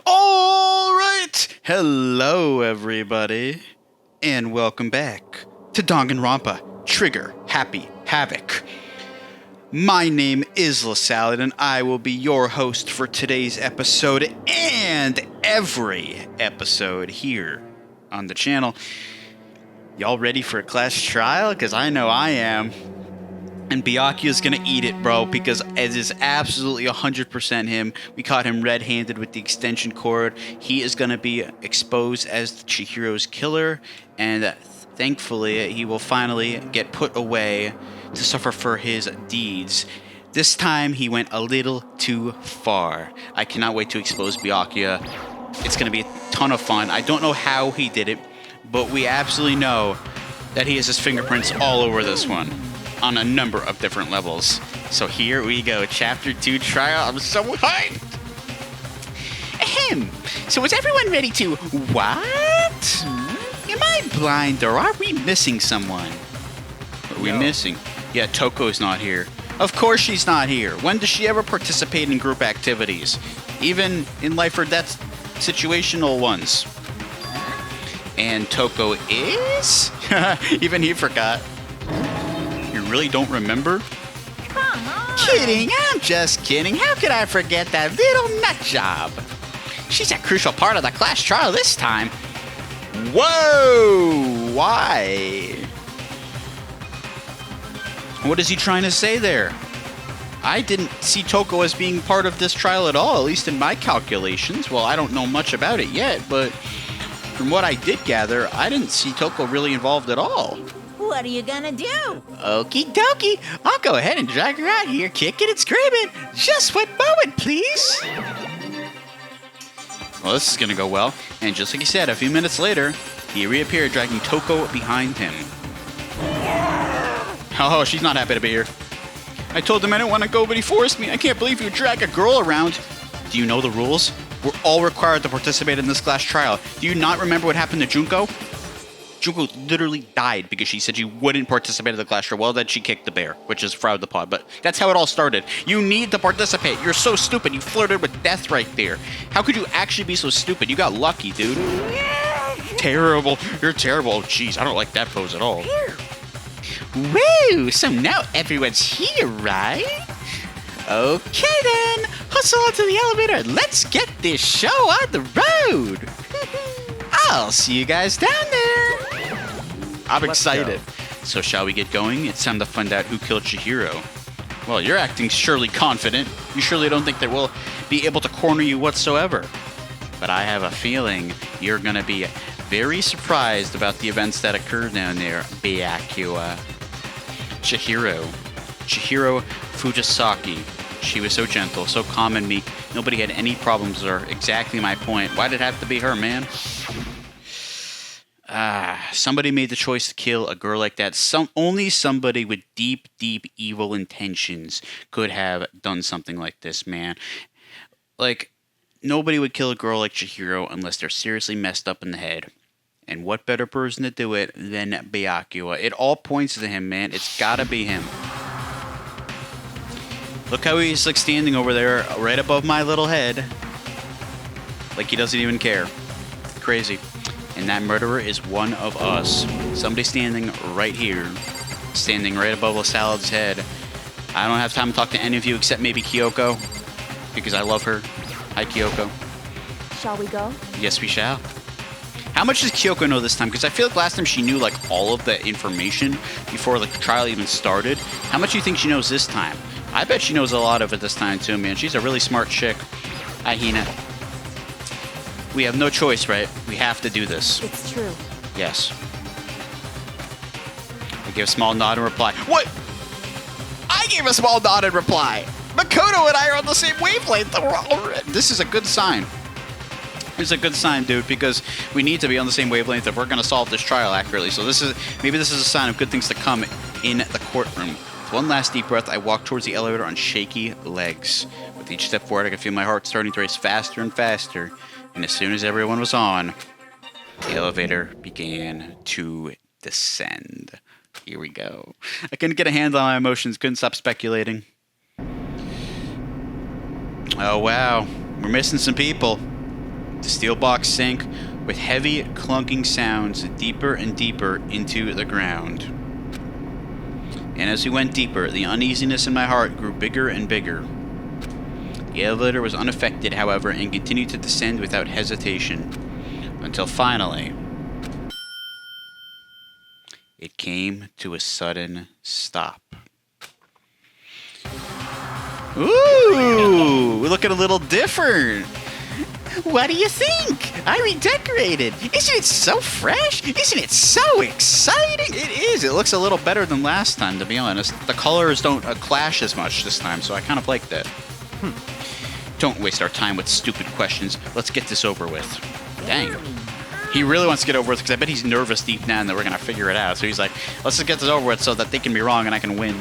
All right. Hello, everybody, and welcome back to Danganronpa Trigger Happy Havoc. My name is LaSalad, and I will be your host for today's episode and every episode here on the channel. Y'all ready for a class trial? Because I know I am. And Byakuya's gonna eat it, bro, because it is absolutely 100% him. We caught him red-handed with the extension cord. He is gonna be exposed as Chihiro's killer, and thankfully, he will finally get put away to suffer for his deeds. This time, he went a little too far. I cannot wait to expose Byakuya. It's gonna be a ton of fun. I don't know how he did it, but we absolutely know that he has his fingerprints all over this one, on a number of different levels. So here we go, Chapter 2 Trial. I'm so hyped! Ahem. So is everyone ready to... What? Am I blind or are we missing someone? What are we missing? Yeah, Toko's not here. Of course she's not here. When does she ever participate in group activities? Even in life or death situational ones. And Toko is? Even he forgot. You really don't remember? Come on! Kidding, I'm just kidding. How could I forget that little nut job? She's a crucial part of the class trial this time. Whoa! Why? What is he trying to say there? I didn't see Toko as being part of this trial at all, at least in my calculations. Well, I don't know much about it yet, but from what I did gather, I didn't see Toko really involved at all. What are you gonna do? Okie dokie, I'll go ahead and drag her out here, kicking and screaming. Just one moment, please. Well, this is gonna go well. And just like he said, a few minutes later, he reappeared, dragging Toko behind him. Oh, she's not happy to be here. I told him I didn't want to go, but he forced me. I can't believe you drag a girl around. Do you know the rules? We're all required to participate in this class trial. Do you not remember what happened to Junko? Junko literally died because she said she wouldn't participate in the class trial. Well, then she kicked the bear, which is fraud the pod. But that's how it all started. You need to participate. You're so stupid. You flirted with death right there. How could you actually be so stupid? You got lucky, dude. Terrible. You're terrible. Oh, jeez. I don't like that pose at all. Woo! So now everyone's here, right? Okay, then. Hustle onto the elevator and let's get this show on the road. I'll see you guys down there. I'm excited. So shall we get going? It's time to find out who killed Chihiro. Well, you're acting surely confident. You surely don't think that we'll be able to corner you whatsoever. But I have a feeling you're going to be very surprised about the events that occurred down there, Byakuya. Chihiro Fujisaki. She was so gentle, so calm and meek. Nobody had any problems with her. Exactly my point. Why'd it have to be her, man? Somebody made the choice to kill a girl like that. Only somebody with deep, deep evil intentions could have done something like this, man. Like, nobody would kill a girl like Chihiro unless they're seriously messed up in the head. And what better person to do it than Byakuya? It all points to him, man. It's gotta be him. Look how he's like standing over there right above my little head. Like he doesn't even care. Crazy. And that murderer is one of us. Somebody standing right here. Standing right above LaSalad's head. I don't have time to talk to any of you except maybe Kyoko. Because I love her. Hi, Kyoko. Shall we go? Yes, we shall. How much does Kyoko know this time? Because I feel like last time she knew like all of the information before the trial even started. How much do you think she knows this time? I bet she knows a lot of it this time too, man. She's a really smart chick. Hi, Hina. We have no choice, right? We have to do this. It's true. Yes. I gave a small nod in reply. What? I gave a small nod in reply. Makoto and I are on the same wavelength. This is a good sign. It's a good sign, dude, because we need to be on the same wavelength if we're going to solve this trial accurately. So maybe this is a sign of good things to come in the courtroom. With one last deep breath, I walked towards the elevator on shaky legs. With each step forward, I could feel my heart starting to race faster and faster. And as soon as everyone was on, the elevator began to descend. Here we go. I couldn't get a handle on my emotions, couldn't stop speculating. Oh, wow. We're missing some people. The steel box sank with heavy clunking sounds deeper and deeper into the ground. And as we went deeper, the uneasiness in my heart grew bigger and bigger. The elevator was unaffected, however, and continued to descend without hesitation. Until finally, it came to a sudden stop. Ooh, we're looking a little different. What do you think? I redecorated. Isn't it so fresh? Isn't it so exciting? It is. It looks a little better than last time, to be honest. The colors don't clash as much this time, so I kind of like that. Don't waste our time with stupid questions. Let's get this over with. Dang. He really wants to get over with because I bet he's nervous deep down that we're going to figure it out. So he's like, let's just get this over with so that they can be wrong and I can win.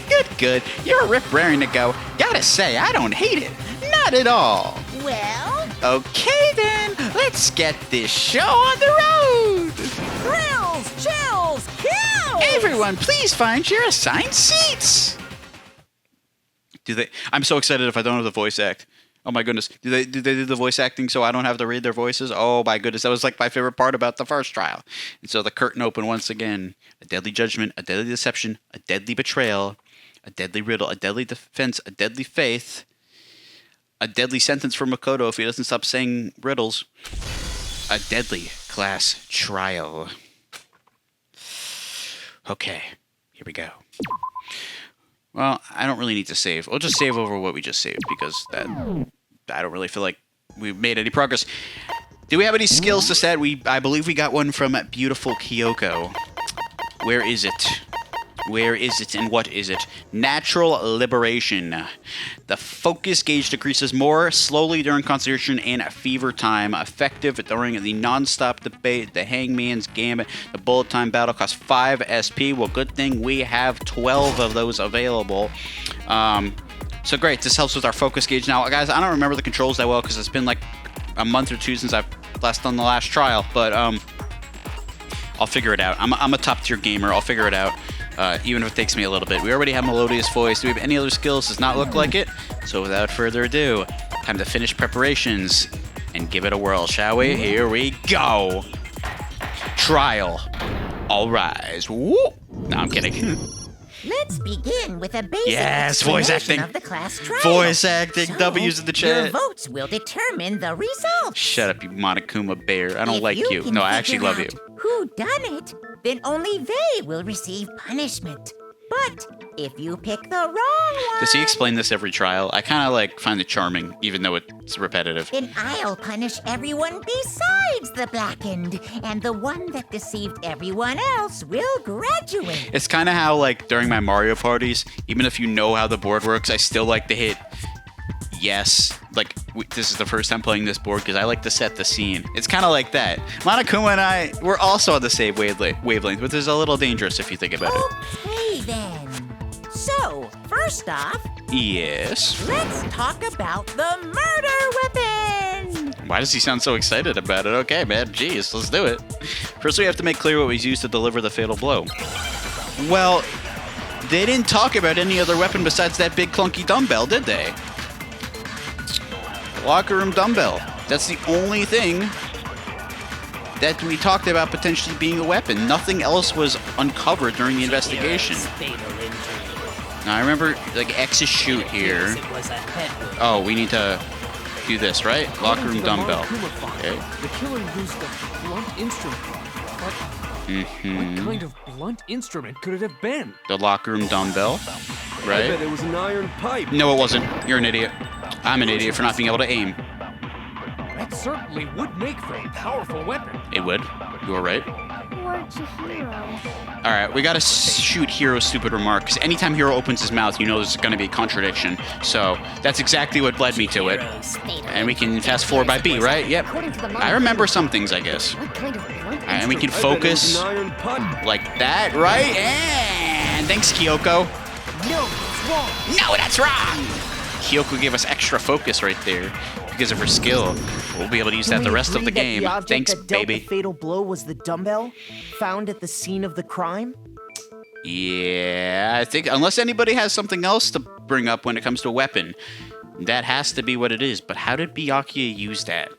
Good, good. You're a rip raring to go. Gotta say, I don't hate it. Not at all. Well, Okay then, let's get this show on the road. thrills, chills, kills! Everyone, please find your assigned seats. I'm so excited if I don't have the voice act. Oh my goodness. Do they do the voice acting so I don't have to read their voices? Oh my goodness. That was like my favorite part about the first trial. And so the curtain opened once again. A deadly judgment, a deadly deception, a deadly betrayal, a deadly riddle, a deadly defense, a deadly faith, a deadly sentence for Makoto if he doesn't stop saying riddles, a deadly class trial. Okay, here we go. Well, I don't really need to save. We'll just save over what we just saved because I don't really feel like we've made any progress. Do we have any skills to set? I believe we got one from beautiful Kyoko. Where is it? Where is it and what is it? Natural liberation. The focus gauge decreases more slowly during concentration and fever time. Effective during the non-stop debate, the hangman's gambit, the bullet time battle costs 5 SP. Well, good thing we have 12 of those available. So great, this helps with our focus gauge. Now, guys, I don't remember the controls that well because it's been like a month or two since I've last done the last trial, but I'll figure it out. I'm a top tier gamer. I'll figure it out. Even if it takes me a little bit. We already have Melodious Voice. Do we have any other skills? Does not look like it. So without further ado, time to finish preparations and give it a whirl, shall we? Here we go. Trial. All rise. Woo! No, I'm kidding. Let's begin with a basic Yes, voice explanation acting. of the class trial. Voice acting. So, W's in the chat. Your votes will determine the results. Shut up, you Monokuma bear. I don't If like you. can No, I actually figure love you. out who done it, then only they will receive punishment. But if you pick the wrong one, Does he explain this every trial? I kind of like find it charming, even though it's repetitive. then I'll punish everyone besides the blackened, and the one that deceived everyone else will graduate. It's kind of how, like, during my Mario parties, even if you know how the board works, I still like to hit yes. Like, this is the first time playing this board because I like to set the scene. It's kind of like that. Monokuma and I, we're also on the same wavelength, which is a little dangerous if you think about it. Okay then. So, first off, Yes. let's talk about the murder weapon. Why does he sound so excited about it? Okay, man. Jeez, let's do it. First, we have to make clear what was used to deliver the fatal blow. Well, they didn't talk about any other weapon besides that big clunky dumbbell, did they? Locker room dumbbell. That's the only thing that we talked about potentially being a weapon. Nothing else was uncovered during the investigation. Now, I remember, like, X's shoot here. Oh, we need to do this, right? Locker room dumbbell. Okay. The killer used a blunt instrument. But what kind of blunt instrument could it have been? The locker room dumbbell, I bet right? it was an iron pipe. No, it wasn't. You're an idiot. I'm an idiot for not being able to aim. That certainly would make for a powerful weapon. It would. You were right. Or Chihiro. All right, we gotta shoot Hiro's stupid remark, because anytime Hiro opens his mouth, you know there's gonna be a contradiction. So that's exactly what led me to it. And we can fast forward by B, right? Yep. I remember some things, I guess. What kind of blunt And we can I bet it was focus an iron pipe. like that, right? And thanks, Kyoko. No, it's wrong. No, that's wrong! Kyoko gave us extra focus right there because of her skill. We'll be able to use that the rest of the game. The object Thanks, that dealt baby. the fatal blow was the dumbbell found at the scene of the crime. Yeah, I think unless anybody has something else to bring up when it comes to a weapon, That has to be what it is, but how did Byakuya use that?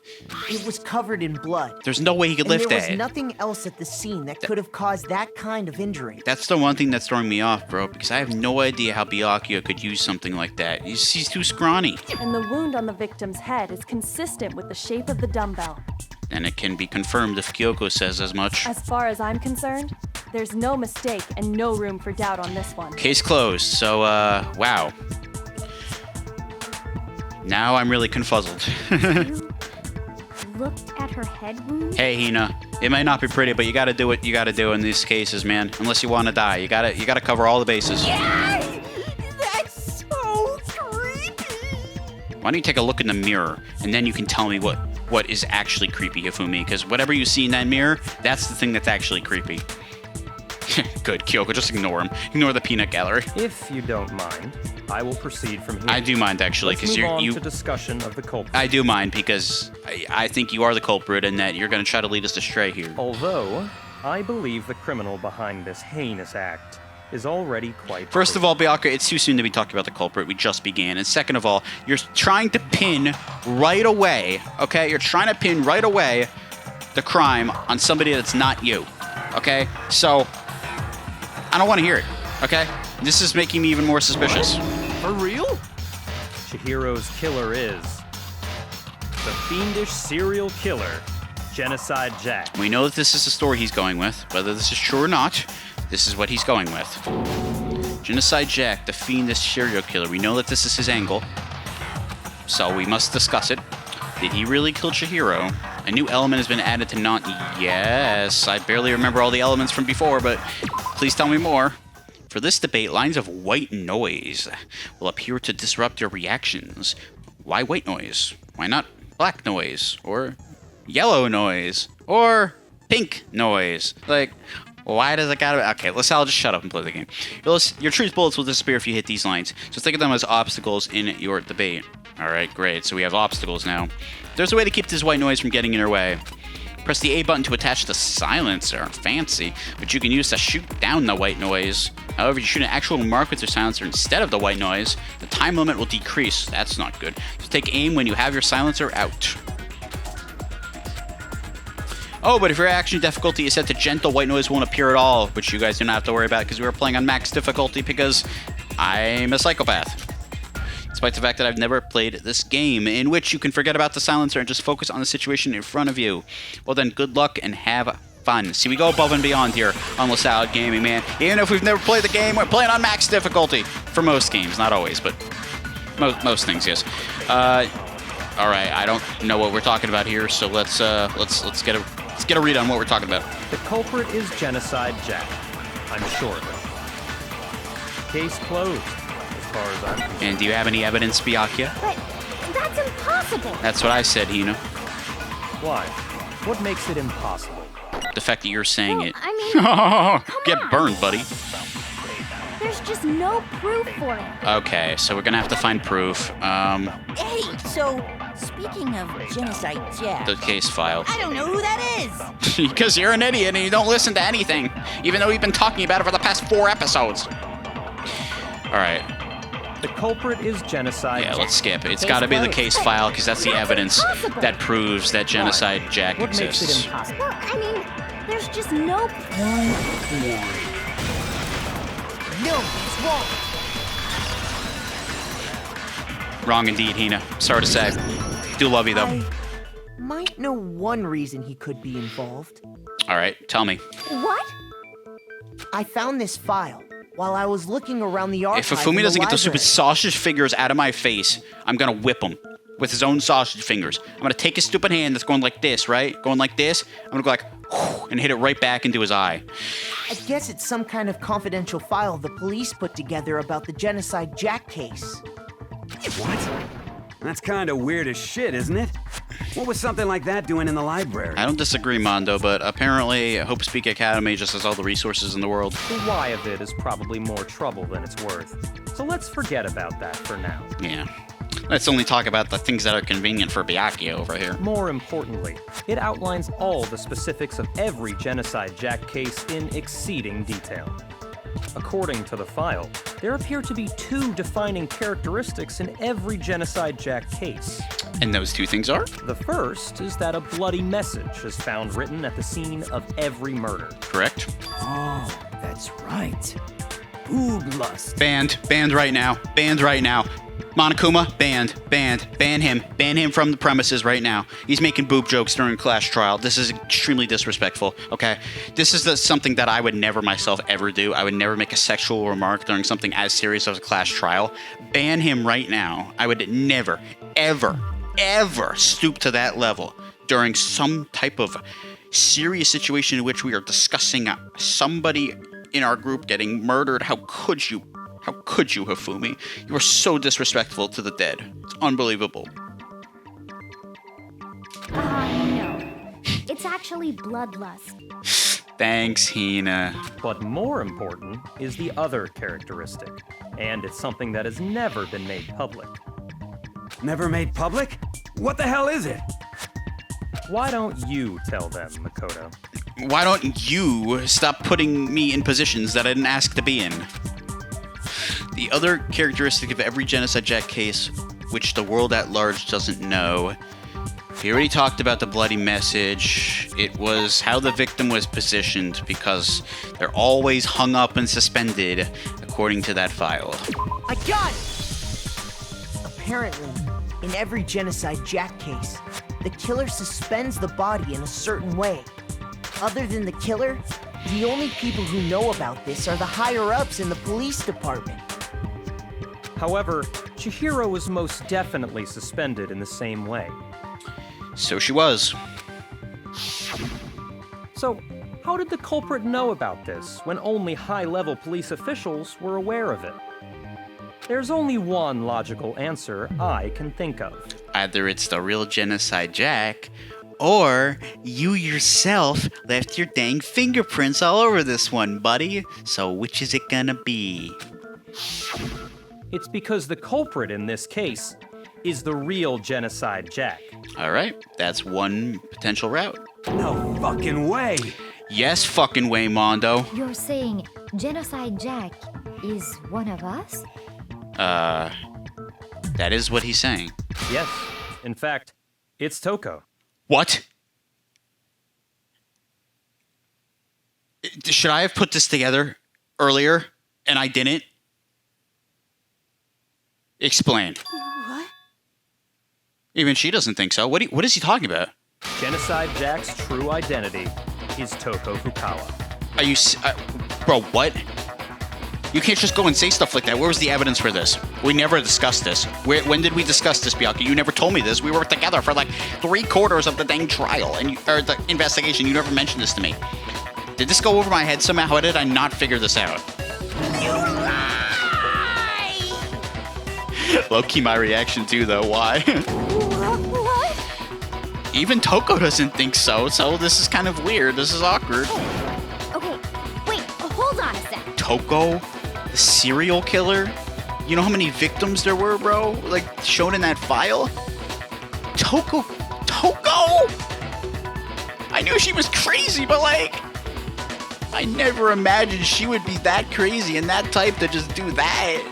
It was covered in blood. There's no way he could And lift there that. was nothing else at the scene that could have caused that kind of injury. That's the one thing that's throwing me off, bro, because I have no idea how Byakuya could use something like that. He's too scrawny. And the wound on the victim's head is consistent with the shape of the dumbbell. And it can be confirmed if Kyoko says as much. As far as I'm concerned, there's no mistake and no room for doubt on this one. Case closed. So, wow. Now I'm really confuzzled. You looked at her head wound? Hey, Hina. It might not be pretty, but you gotta do what you gotta do in these cases, man. Unless you want to die. You gotta cover all the bases. Yes! That's so creepy. Why don't you take a look in the mirror, and then you can tell me what is actually creepy, Hifumi, because whatever you see in that mirror, that's the thing that's actually creepy. Good, Kyoko, just ignore him. Ignore the peanut gallery. If you don't mind, I will proceed from here. I do mind, actually, Let's because move on you... to discussion of the culprit. I do mind, because I think you are the culprit, and that you're going to try to lead us astray here. Although, I believe the criminal behind this heinous act is already quite... First of all, Byakuya, it's too soon to be talking about the culprit. We just began. And second of all, you're trying to pin right away, okay? You're trying to pin right away the crime on somebody that's not you, okay? So, I don't want to hear it, okay? This is making me even more suspicious. For real? Chihiro's killer is the fiendish serial killer, Genocide Jack. We know that this is the story he's going with. Whether this is true or not, this is what he's going with. Genocide Jack, the fiendish serial killer. We know that this is his angle, so we must discuss it. Did he really kill Chihiro? A new element has been added to not... Yes, I barely remember all the elements from before, but please tell me more. For this debate, lines of white noise will appear to disrupt your reactions. Why white noise? Why not black noise? Or yellow noise? Or pink noise? Like, why does it gotta... Okay, I'll just shut up and play the game. Your truth bullets will disappear if you hit these lines, so think of them as obstacles in your debate. Alright, great. So we have obstacles now. There's a way to keep this white noise from getting in your way. Press the A button to attach the silencer. Fancy. But you can use to shoot down the white noise. However, if you shoot an actual mark with your silencer instead of the white noise, the time limit will decrease. That's not good. So take aim when you have your silencer out. Oh, but if your action difficulty is set to gentle, white noise won't appear at all, which you guys do not have to worry about because we were playing on max difficulty because I'm a psychopath. Despite the fact that I've never played this game, in which you can forget about the silencer and just focus on the situation in front of you. Well then, good luck and have fun. See, we go above and beyond here on LaSalad Gaming, man. Even if we've never played the game, we're playing on max difficulty. For most games, not always, but most things, yes. Alright, I don't know what we're talking about here, so let's get a read on what we're talking about. The culprit is Genocide Jack. I'm sure of it. Case closed. As far as I'm concerned. And do you have any evidence, Byakuya? But that's impossible. That's what I said, Hina. Why? What makes it impossible? The fact that you're saying Well, it. I mean, Get on. burned, buddy. There's just no proof for it. Okay, so we're gonna have to find proof. Hey, so speaking of Genocide Jack, The case file. I don't know who that is. Because you're an idiot and you don't listen to anything, even though we've been talking about it for the past 4 episodes. Alright, The culprit is Genocide yeah, Jack. let's skip. It's Case gotta be the closed. case file, because that's the That's evidence impossible. that proves that Genocide Jack What makes it exists. impossible? Well, I mean, there's just no. No, it's wrong. Wrong indeed, Hina. Sorry to say. Do love you, though. I might know one reason he could be involved. Alright, tell me. What? I found this file while I was looking around the archive. If Ifumi in doesn't the get those stupid library. sausage fingers out of my face, I'm gonna whip him with his own sausage fingers. I'm gonna take his stupid hand that's going like this, right? Going like this. I'm gonna go like, and hit it right back into his eye. I guess it's some kind of confidential file the police put together about the Genocide Jack case. What? That's kind of weird as shit, isn't it? What was something like that doing in the library? I don't disagree, Mondo, but apparently Hope Speak Academy just has all the resources in the world. The why of it is probably more trouble than it's worth. So let's forget about that for now. Yeah. Let's only talk about the things that are convenient for Byakuya over here. More importantly, it outlines all the specifics of every Genocide Jack case in exceeding detail. According to the file, there appear to be 2 defining characteristics in every Genocide Jack case. And those 2 things are? The first is that a bloody message is found written at the scene of every murder. Correct. Oh, that's right. Boob lust. Banned. Banned right now. Banned right now. Monokuma, banned. Banned. Ban him. Ban him from the premises right now. He's making boob jokes during class trial. This is extremely disrespectful, okay? This is something that I would never myself ever do. I would never make a sexual remark during something as serious as a class trial. Ban him right now. I would never, ever, ever stoop to that level during some type of serious situation in which we are discussing somebody in our group getting murdered. How could you? How could you, Hifumi? You are so disrespectful to the dead. It's unbelievable. No. It's actually bloodlust. Thanks, Hina. But more important is the other characteristic, and it's something that has never been made public. Never made public? What the hell is it? Why don't you tell them, Makoto? Why don't you stop putting me in positions that I didn't ask to be in? The other characteristic of every Genocide Jack case, which the world at large doesn't know, we already talked about the bloody message. It was how the victim was positioned, because they're always hung up and suspended, according to that file. I got it! Apparently, in every Genocide Jack case, the killer suspends the body in a certain way. Other than the killer, the only people who know about this are the higher-ups in the police department. However, Chihiro was most definitely suspended in the same way. So she was. So, how did the culprit know about this when only high-level police officials were aware of it? There's only one logical answer I can think of. Either it's the real Genocide Jack, or you yourself left your dang fingerprints all over this one, buddy. So which is it gonna be? It's because the culprit in this case is the real Genocide Jack. All right, that's one potential route. No fucking way. Yes, fucking way, Mondo. You're saying Genocide Jack is one of us? That is what he's saying. Yes, in fact, it's Toko. What? Should I have put this together earlier and I didn't? Explain. What? Even she doesn't think so. What is he talking about? Genocide Jack's true identity is Toko Fukawa. Are you... bro, what? You can't just go and say stuff like that. Where was the evidence for this? We never discussed this. When did we discuss this, Bianca? You never told me this. We were together for like 3/4 of the dang trial or the investigation. You never mentioned this to me. Did this go over my head somehow? How did I not figure this out? You lie! Low-key my reaction too, though. Why? What? Even Toko doesn't think so, so this is kind of weird. This is awkward. Okay, wait, hold on a sec. Toko? The serial killer? You know how many victims there were, bro? Like, shown in that file? Toko? I knew she was crazy, but like... I never imagined she would be that crazy and that type to just do that.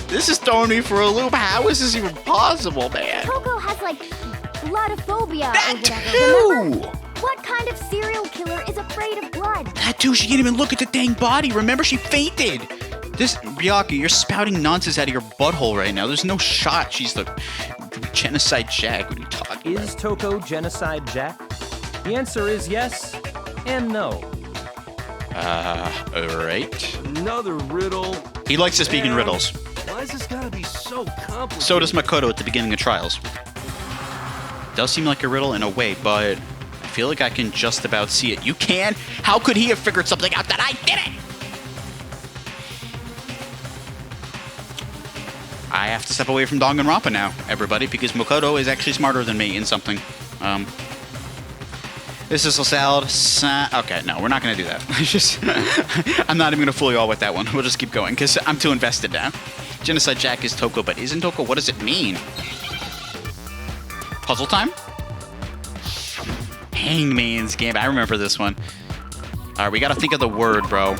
This is throwing me for a loop. How is this even possible, man? Toko has like bloodophobia That or whatever. too! Remember? What kind of serial killer is afraid of blood? That too, she can't even look at the dang body. Remember, she fainted. This, Ryaki, you're spouting nonsense out of your butthole right now. There's no shot she's the Genocide Jack. What are you talking about? Is Toko Genocide Jack? The answer is yes and no. Alright. Another riddle. He likes to speak in riddles. Why is this gotta be so complicated? So does Makoto at the beginning of trials. Does seem like a riddle in a way, but I feel like I can just about see it. You can? How could he have figured something out that I didn't? I have to step away from Danganronpa now, everybody, because Makoto is actually smarter than me in something. This is a salad. Okay, no, we're not going to do that. I'm not even going to fool you all with that one. We'll just keep going, because I'm too invested now. Genocide Jack is Toko, but isn't Toko? What does it mean? Puzzle time? Hangman's Gambit. I remember this one. All right, we got to think of the word, bro.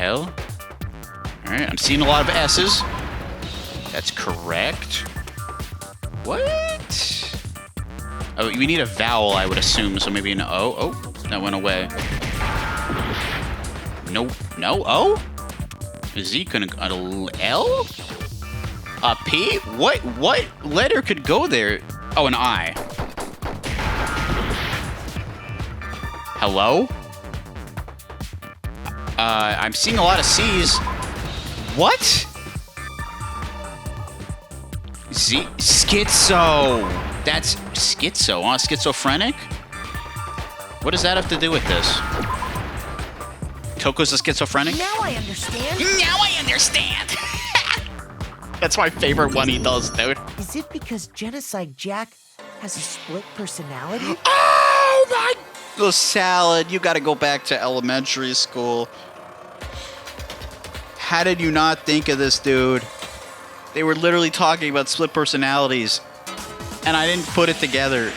hell? Alright, I'm seeing a lot of S's. That's correct. What? Oh, we need a vowel, I would assume, so maybe an O. Oh, that went away. No, no, O? Is he gonna, L? A P? What letter could go there? Oh, an I. Hello? I'm seeing a lot of C's. What? Z? Schizo. That's schizo, huh? Schizophrenic? What does that have to do with this? Toko's a schizophrenic? Now I understand. Now I understand! That's my favorite one he does, dude. Is it because Genocide Jack has a split personality? Oh my... The salad, you gotta go back to elementary school. How did you not think of this, dude? They were literally talking about split personalities. And I didn't put it together.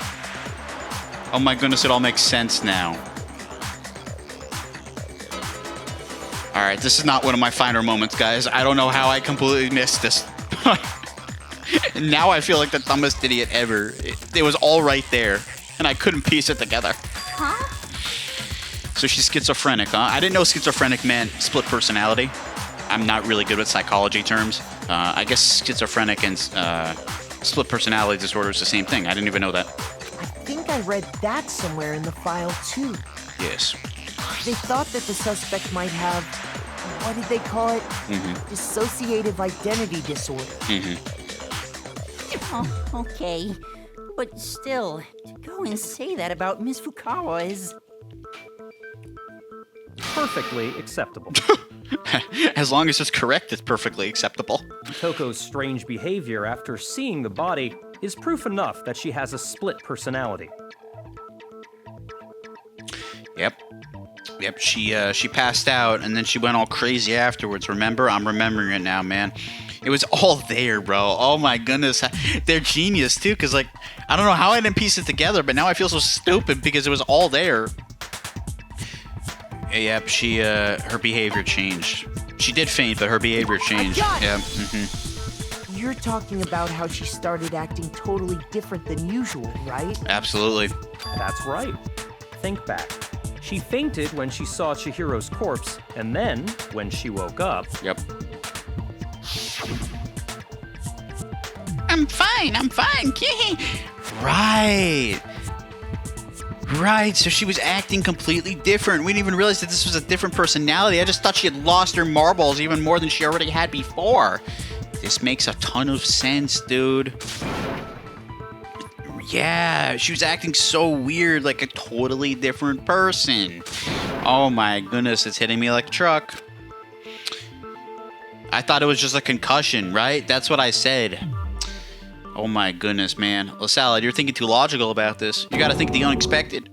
Oh my goodness, it all makes sense now. Alright, this is not one of my finer moments, guys. I don't know how I completely missed this. Now I feel like the dumbest idiot ever. It was all right there, and I couldn't piece it together. Huh? So she's schizophrenic, huh? I didn't know schizophrenic meant split personality. I'm not really good with psychology terms. I guess schizophrenic and split personality disorder is the same thing. I didn't even know that. I think I read that somewhere in the file, too. Yes. They thought that the suspect might have, what did they call it? Dissociative identity disorder. Oh, okay. But still, to go and say that about Miss Fukawa is... Perfectly acceptable. As long as it's correct, it's perfectly acceptable. Toko's strange behavior after seeing the body is proof enough that she has a split personality. Yep. Yep, she passed out, and then she went all crazy afterwards, remember? I'm remembering it now, man. It was all there, bro. Oh my goodness. They're genius, too, because, like, I don't know how I didn't piece it together, but now I feel so stupid because it was all there. Yep, her behavior changed. She did faint, but her behavior changed. Yeah, You're talking about how she started acting totally different than usual, right? Absolutely. That's right. Think back. She fainted when she saw Chihiro's corpse, and then, when she woke up... Yep. I'm fine. Right. Right, so she was acting completely different. We didn't even realize that this was a different personality. I just thought she had lost her marbles even more than she already had before. This makes a ton of sense, dude. Yeah, she was acting so weird, like a totally different person. Oh my goodness, it's hitting me like a truck. I thought it was just a concussion, right? That's what I said. Oh my goodness, man. LaSalad, you're thinking too logical about this. You gotta think the unexpected.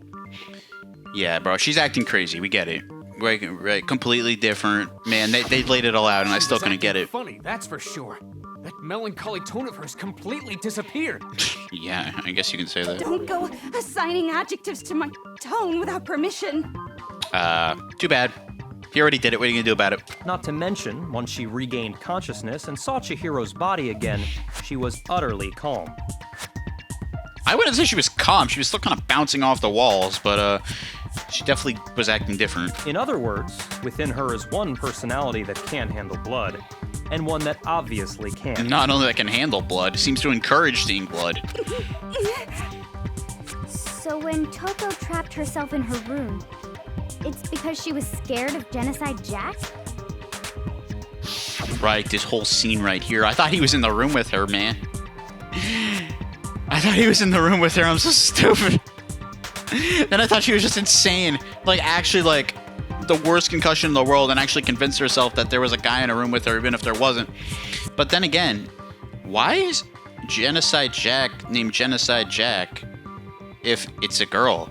Yeah, bro, she's acting crazy. We get it. Right, completely different. Man, they laid it all out, and I still couldn't get it. Funny, that's for sure. That melancholy tone of hers completely disappeared. Yeah, I guess you can say that. Don't go assigning adjectives to my tone without permission. Too bad. He already did it. What are you gonna do about it? Not to mention, once she regained consciousness and saw Chihiro's body again, she was utterly calm. I wouldn't say she was calm. She was still kind of bouncing off the walls, but she definitely was acting different. In other words, within her is one personality that can't handle blood, and one that obviously can. Not only that can handle blood, seems to encourage seeing blood. So when Toko trapped herself in her room, it's because she was scared of Genocide Jack? Right, this whole scene right here. I thought he was in the room with her, man. I thought he was in the room with her. I'm so stupid. Then I thought she was just insane. Like, actually, like, the worst concussion in the world, and actually convinced herself that there was a guy in a room with her, even if there wasn't. But then again, why is Genocide Jack named Genocide Jack if it's a girl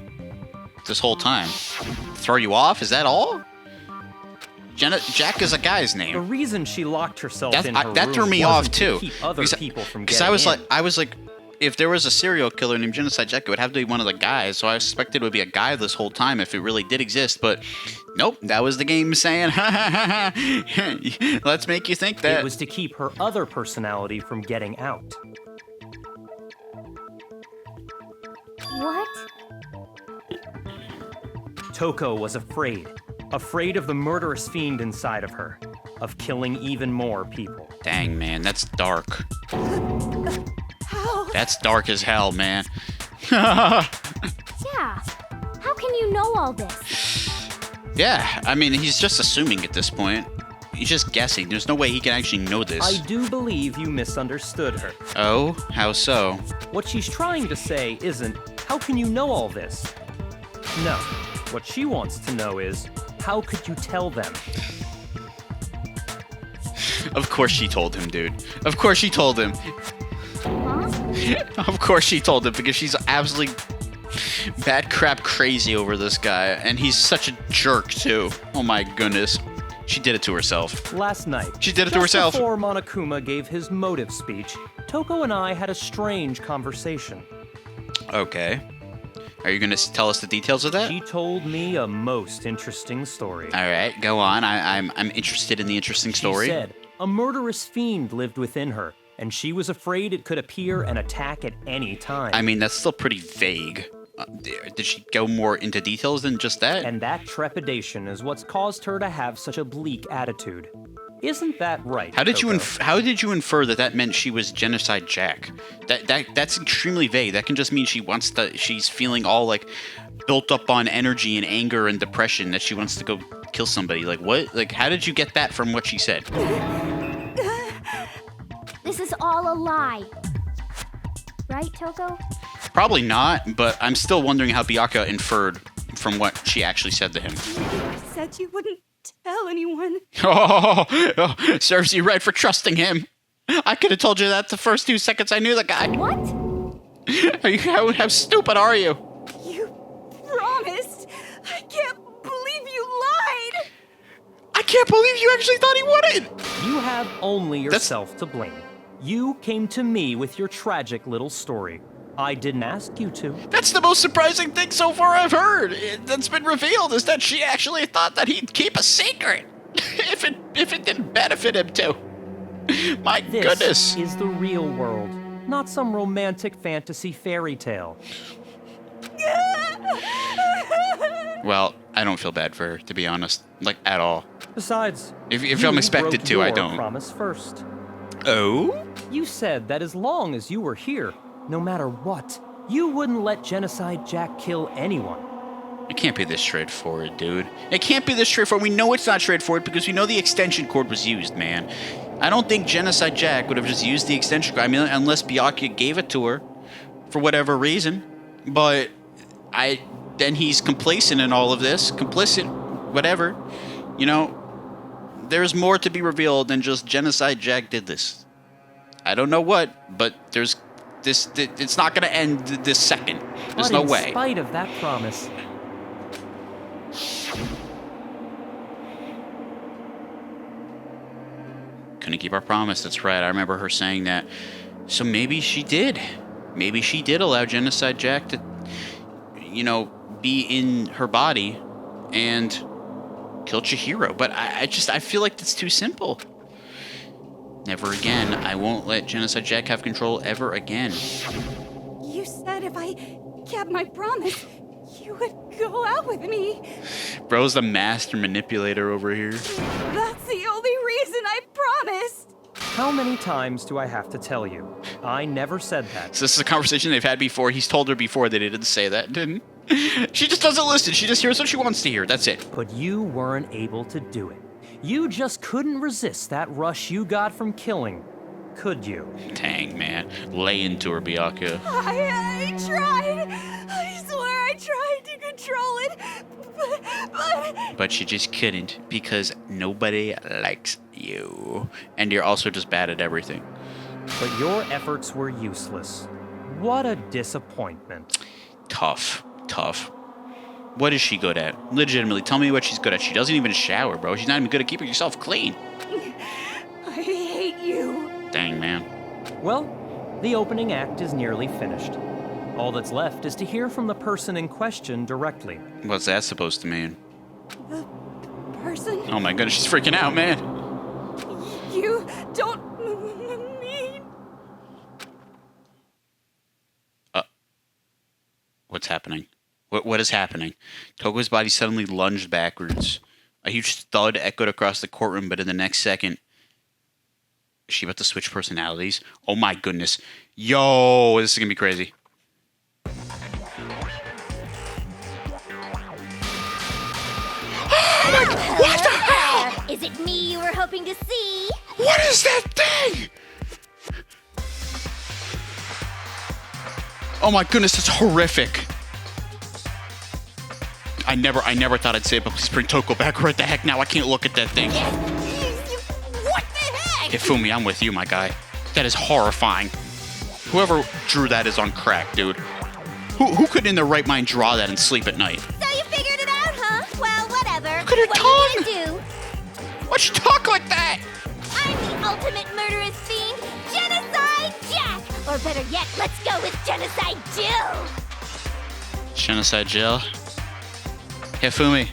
this whole time? Throw you off? Is that all? Jack is a guy's name. The reason she locked herself in her that room threw me off wasn't too. To keep other people from because getting I was like, if there was a serial killer named Genocide Jack, it would have to be one of the guys. So I suspected it would be a guy this whole time if it really did exist. But nope, that was the game saying, let's make you think that. It was to keep her other personality from getting out. What? Toko was afraid. Afraid of the murderous fiend inside of her. Of killing even more people. Dang, man, that's dark. How? That's dark as hell, man. Yeah. How can you know all this? Yeah, I mean, he's just assuming at this point. He's just guessing. There's no way he can actually know this. I do believe you misunderstood her. Oh? How so? What she's trying to say isn't, how can you know all this? No. What she wants to know is, how could you tell them? Of course she told him, dude. Of course she told him. Huh? Of course she told him, because she's absolutely bad crap crazy over this guy, and he's such a jerk, too. Oh my goodness. She did it to herself. Last night, She did it to herself. before Monokuma gave his motive speech, Toko and I had a strange conversation. Okay. Are you going to tell us the details of that? She told me a most interesting story. All right, go on. I'm interested in the interesting story. She said a murderous fiend lived within her, and she was afraid it could appear and attack at any time. I mean, that's still pretty vague. Did she go more into details than just that? And that trepidation is what's caused her to have such a bleak attitude. Isn't that right? How did Toko? how did you infer that meant she was Genocide Jack? That's extremely vague. That can just mean she's feeling all like built up on energy and anger and depression that she wants to go kill somebody. Like what? Like how did you get that from what she said? This is all a lie. Right, Toko? Probably not, but I'm still wondering how Byakuya inferred from what she actually said to him. You said you wouldn't tell anyone. Oh, serves you right for trusting him. I could have told you that the first 2 seconds I knew the guy. What? How stupid are you? You promised. I can't believe you lied. I can't believe you actually thought he wouldn't. You have only yourself to blame. You came to me with your tragic little story. I didn't ask you to. That's the most surprising thing so far I've heard that's been revealed, is that she actually thought that he'd keep a secret if it didn't benefit him to. My goodness. This is the real world, not some romantic fantasy fairy tale. Well, I don't feel bad for her, to be honest, like at all. Besides, If you I'm expected broke to, I your don't. promise first. Oh? You said that as long as you were here, no matter what, you wouldn't let Genocide Jack kill anyone. It can't be this straightforward, dude. It can't be this straightforward. We know it's not straightforward because we know the extension cord was used, man. I don't think Genocide Jack would have just used the extension cord. I mean, unless Byakuya gave it to her for whatever reason. But then he's complacent in all of this. Complicit, whatever. You know, there's more to be revealed than just Genocide Jack did this. I don't know what, but there's this. It's not going to end this second. There's But no in way. spite of that promise, Couldn't keep our promise. That's right. I remember her saying that. So maybe she did. Maybe she did allow Genocide Jack to, you know, be in her body and kill Chihiro. But I feel like that's too simple. Never again. I won't let Genocide Jack have control ever again. You said if I kept my promise, you would go out with me. Bro's the master manipulator over here. That's the only reason I promised. how many times do I have to tell you? I never said that. So this is a conversation they've had before. He's told her before that he didn't say that, didn't? She just doesn't listen. She just hears what she wants to hear. That's it. But you weren't able to do it. You just couldn't resist that rush you got from killing, could you? Dang, man. Lay into her, Byakuya. I tried. I swear I tried to control it, but... But she just couldn't because nobody likes you. And you're also just bad at everything. But your efforts were useless. What a disappointment. Tough. What is she good at? Legitimately, tell me what she's good at. She doesn't even shower, bro. She's not even good at keeping herself clean. I hate you. Dang, man. Well, The opening act is nearly finished. All that's left is to hear from the person in question directly. What's that supposed to mean? The person Oh my goodness, she's freaking out, man. you don't mean. What's happening? What is happening? Toko's body suddenly lunged backwards. A huge thud echoed across the courtroom, but in the next second... Is she about to switch personalities? Oh my goodness. Yo, this is gonna be crazy. What the hell? Is it me you were hoping to see? What is that thing? Oh my goodness, that's horrific. I never thought I'd say it, but please bring Toko back right the heck now. I can't look at that thing. What the heck? Hifumi, I'm with you, my guy. That is horrifying. Whoever drew that is on crack, dude. Who could in their right mind draw that and sleep at night? So you figured it out, huh? Well, whatever. Look at her what tongue! are you gonna do? Why'd you talk like that? I'm the ultimate murderous fiend, Genocide Jack! Or better yet, let's go with Genocide Jill! Genocide Jill. Hifumi,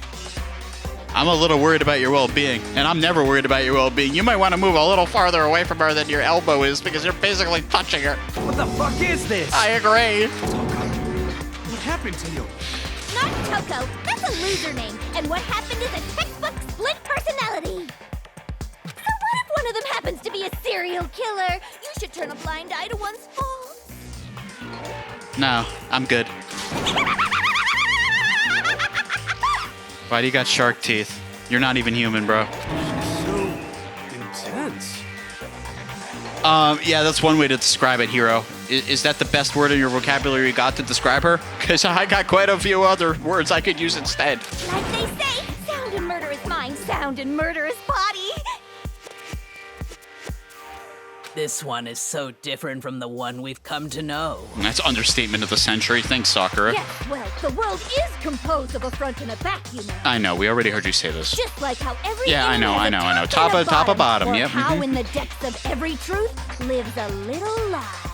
I'm a little worried about your well-being, and I'm never worried about your well-being. You might want to move a little farther away from her than your elbow is, because you're basically touching her. What the fuck is this? I agree. What happened to you? Not Toko, that's a loser name, and what happened is a textbook split personality. So what if one of them happens to be a serial killer? You should turn a blind eye to one's faults. No, I'm good. Why do you got shark teeth? You're not even human, bro. So intense. Yeah, that's one way to describe it, Hiro. Is that the best word in your vocabulary you got to describe her? Because I got quite a few other words I could use instead. Like they say, sound in murderous mind, sound in murderous body. This one is so different from the one we've come to know. That's understatement of the century. Thanks, Sakura. Yes, well, the world is composed of a front and a back, you know. I know, we already heard you say this. Just like how every Yeah, I know. Top Top of bottom, or yep. how in the depths of every truth lives a little lie.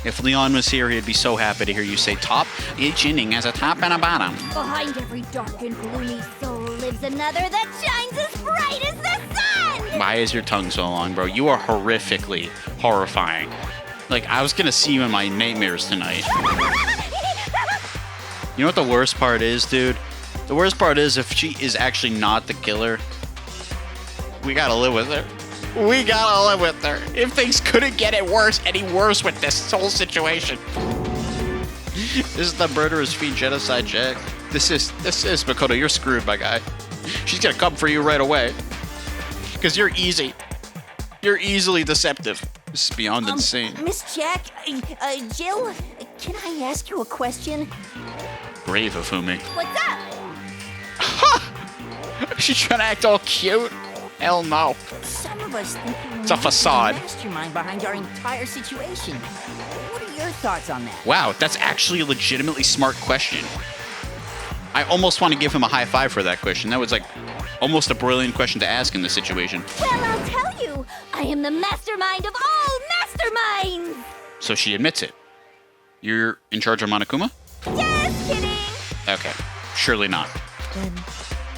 If Leon was here, he'd be so happy to hear you say top. Each ending has a top and a bottom. Behind every dark and gloomy soul lives another that shines as bright as the sun! Why is your tongue so long, bro? You are horrifically horrifying. Like, I was gonna see you in my nightmares tonight. You know what the worst part is, dude? The worst part is if she is actually not the killer, we gotta live with her. We gotta live with her. If things couldn't get any worse with this whole situation. This is the murderous fiend Genocide Jack. This is Makoto, you're screwed, my guy. She's gonna come for you right away. Because you're easy. You're easily deceptive. This is beyond insane. Miss Jack, Jill, can I ask you a question? Brave Hifumi. What's up? She's trying to act all cute? Hell no. Some of us think you It's a facade. the mastermind behind our entire situation. What are your thoughts on that? Wow, that's actually a legitimately smart question. I almost want to give him a high five for that question. That was like almost a brilliant question to ask in this situation. Well, I'll tell you, I am the mastermind of all masterminds! So she admits it. You're in charge of Monokuma? Just kidding! Okay, surely not. Then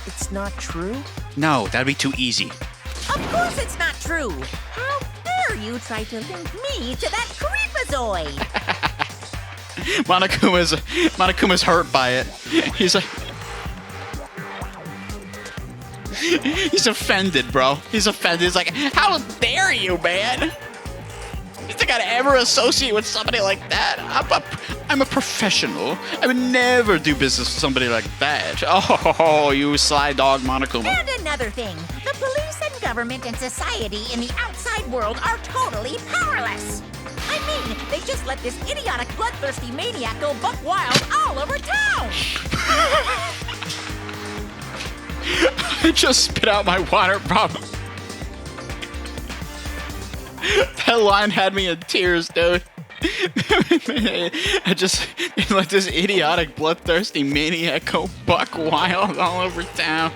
it's not true? No, that'd be too easy. Of course it's not true. How dare you try to link me to that creepazoid? Monokuma's hurt by it. He's like... He's offended, bro. He's offended. He's like, how dare you, man? You think I'd ever associate with somebody like that? I'm a professional. I would never do business with somebody like that. Oh, you sly dog, Monokuma. And another thing, the police and government and society in the outside world are totally powerless. I mean, they just let this idiotic, bloodthirsty maniac go buck wild all over town. I just spit out my water bottle. That line had me in tears, dude. I just let this idiotic, bloodthirsty maniac go buck wild all over town.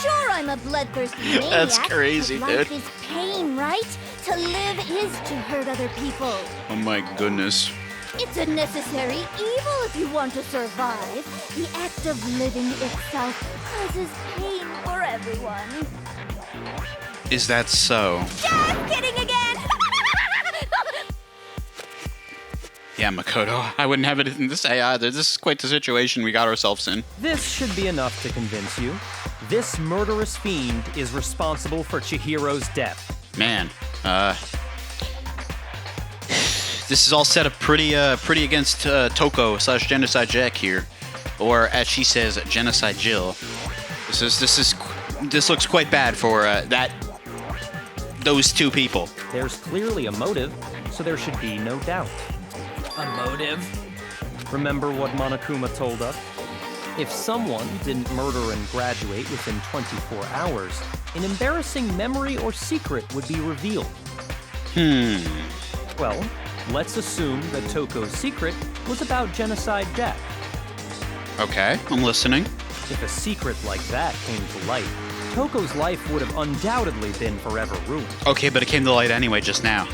Sure, I'm a bloodthirsty maniac. That's crazy, but life dude. is pain, right? To live is to hurt other people. Oh my goodness. It's a necessary evil if you want to survive. The act of living itself causes pain for everyone. Is that so? Just kidding again! Yeah, Makoto. I wouldn't have anything to say either. This is quite the situation we got ourselves in. This should be enough to convince you. This murderous fiend is responsible for Chihiro's death. Man, this is all set up pretty against Toko / Genocide Jack here, or as she says, Genocide Jill. This looks quite bad for those two people. There's clearly a motive, so there should be no doubt. A motive? Remember what Monokuma told us? If someone didn't murder and graduate within 24 hours, an embarrassing memory or secret would be revealed. Well, let's assume that Toko's secret was about Genocide Jack. Okay, I'm listening. If a secret like that came to light, Toko's life would have undoubtedly been forever ruined. Okay, but it came to light anyway just now.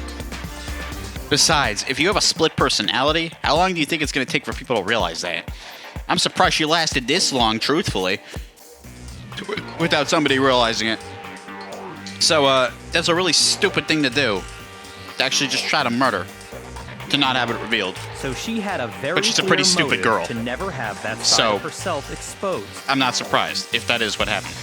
Besides, if you have a split personality, how long do you think it's going to take for people to realize that? I'm surprised she lasted this long, truthfully, without somebody realizing it. So, that's a really stupid thing to do. To actually just try to murder. To not have it revealed. So she had a very But she's a pretty clear stupid motive girl. to never have that side of herself exposed. I'm not surprised if that is what happened.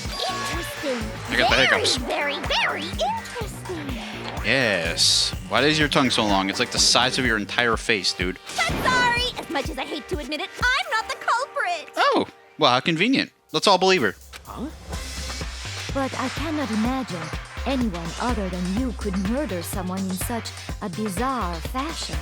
Interesting. I got the hiccups. Very, very interesting. Yes. Why is your tongue so long? It's like the size of your entire face, dude. But sorry, as much as I hate to admit it, I'm not the culprit. Oh, well, how convenient. Let's all believe her. But I cannot imagine anyone other than you could murder someone in such a bizarre fashion.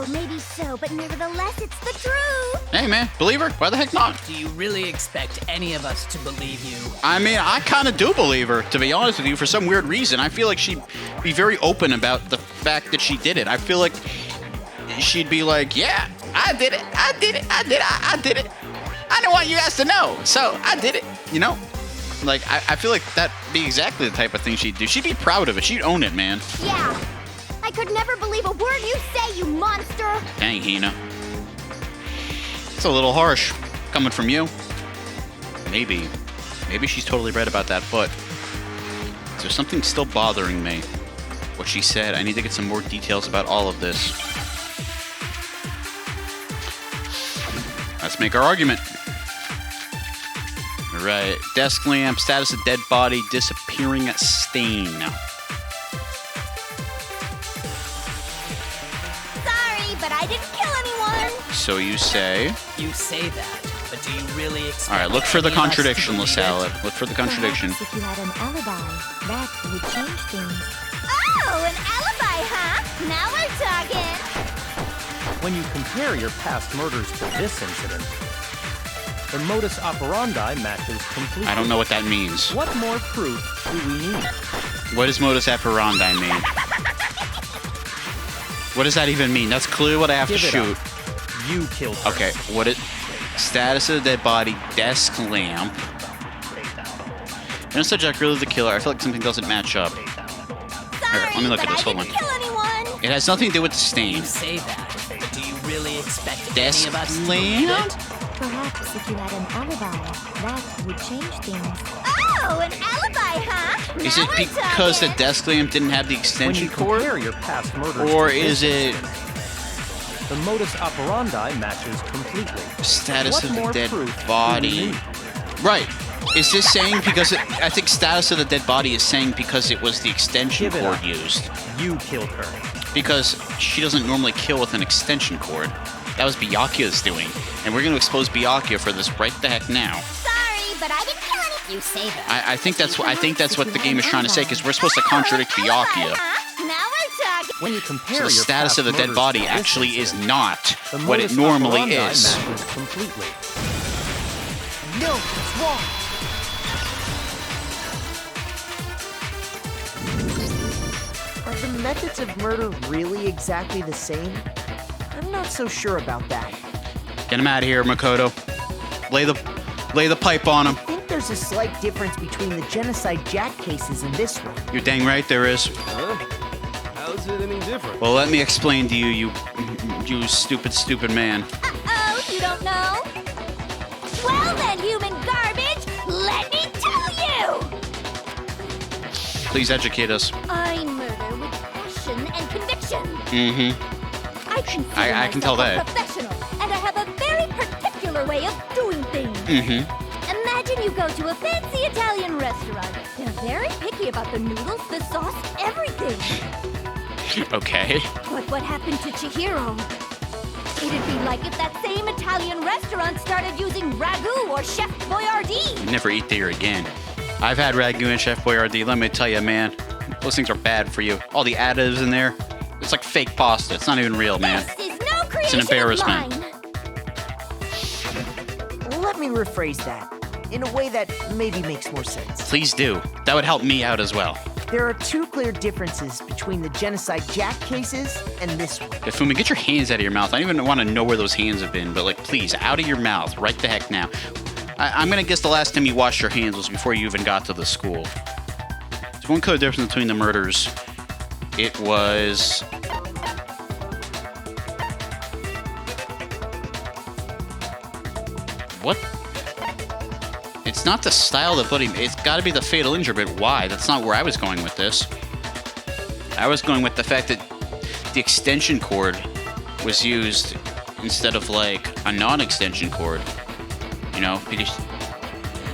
Maybe so, but nevertheless, it's the truth. Hey, man, believe her? Why the heck not? Do you really expect any of us to believe you? I mean, I kind of do believe her, to be honest with you, for some weird reason. I feel like she'd be very open about the fact that she did it. I feel like she'd be like, yeah, I did it. I did it. I didn't want you guys to know, so I did it, you know? Like, I feel like that'd be exactly the type of thing she'd do. She'd be proud of it. She'd own it, man. Yeah. I could never believe a word you say, you monster. Dang, Hina. It's a little harsh coming from you. Maybe she's totally right about that, but there's something still bothering me. What she said. I need to get some more details about all of this. Let's make our argument. All right. Desk lamp, status of dead body, disappearing stain. But I didn't kill anyone. So you say? You say that, but do you really expect? All right, look for the any of us to contradiction, believe LaSalle. it? Look for the contradiction. Perhaps if you had an alibi, that would change things. Oh, an alibi, huh? Now we're talking. When you compare your past murders to this incident, the modus operandi matches completely. I don't know what that means. What more proof do we need? What does modus operandi mean? What does that even mean? That's clearly what I have to shoot. You killed her. Okay, what it... Status of the dead body, desk lamp. No subject really the killer. I feel like something doesn't match up. Here, let me look at this. Hold on. Kill anyone. It has nothing to do with the stain. You say that, but do you really expect Desk any of us to believe lamp? it? Perhaps if you had an alibi, that would change things. Oh, an alibi, huh? Is Now it we're because the talking. desk lamp didn't have the When extension you cord? compare your past murders Or to is this it... incident, the modus operandi matches completely. Status What of the more dead proof do we body. need? Right. Is this saying because I think status of the dead body is saying because it was the extension Give it cord up. used. You killed her. Because she doesn't normally kill with an extension cord. That was Byakuya's doing. And we're going to expose Byakuya for this right the heck now. Sorry, but I didn't kill anyone. You say that. I think that's what the game is trying to say, because we're supposed to contradict Byakuya. Huh? Now we're talking. When you compare So the your status past of the dead murders body to this actually is incident, not the what it modus normally operandi is. matches completely. No, it's wrong. Are the methods of murder really exactly the same? I'm not so sure about that. Get him out of here, Makoto. Lay the pipe on him. I think they're there's a slight difference between the Genocide Jack cases and this one. You're dang right there is. Huh? How's it any different? Well, let me explain to you, you stupid, stupid man. Uh-oh, you don't know? Well then, human garbage, let me tell you! Please educate us. I murder with passion and conviction. Mm-hmm. I consider I can tell myself that. a professional, and I have a very particular way of doing things. Mm-hmm. Imagine you go to a fancy Italian restaurant. They're very picky about the noodles, the sauce, everything. Okay. But what happened to Chihiro? It'd be like if that same Italian restaurant started using ragu or Chef Boyardee. Never eat there again. I've had ragu and Chef Boyardee. Let me tell you, man, those things are bad for you. All the additives in there, it's like fake pasta. It's not even real, man. This is no creation It's an embarrassment. of mine. Let me rephrase that in a way that maybe makes more sense. Please do. That would help me out as well. There are two clear differences between the Genocide Jack cases and this one. Yeah, Fumi, get your hands out of your mouth. I don't even want to know where those hands have been, but like, please, out of your mouth, right the heck now. I'm gonna guess the last time you washed your hands was before you even got to the school. There's one clear difference between the murders. It was... What? It's not the style of the bloody... It's gotta be the fatal injury, but why? That's not where I was going with this. I was going with the fact that the extension cord was used instead of, like, a non-extension cord. You know, because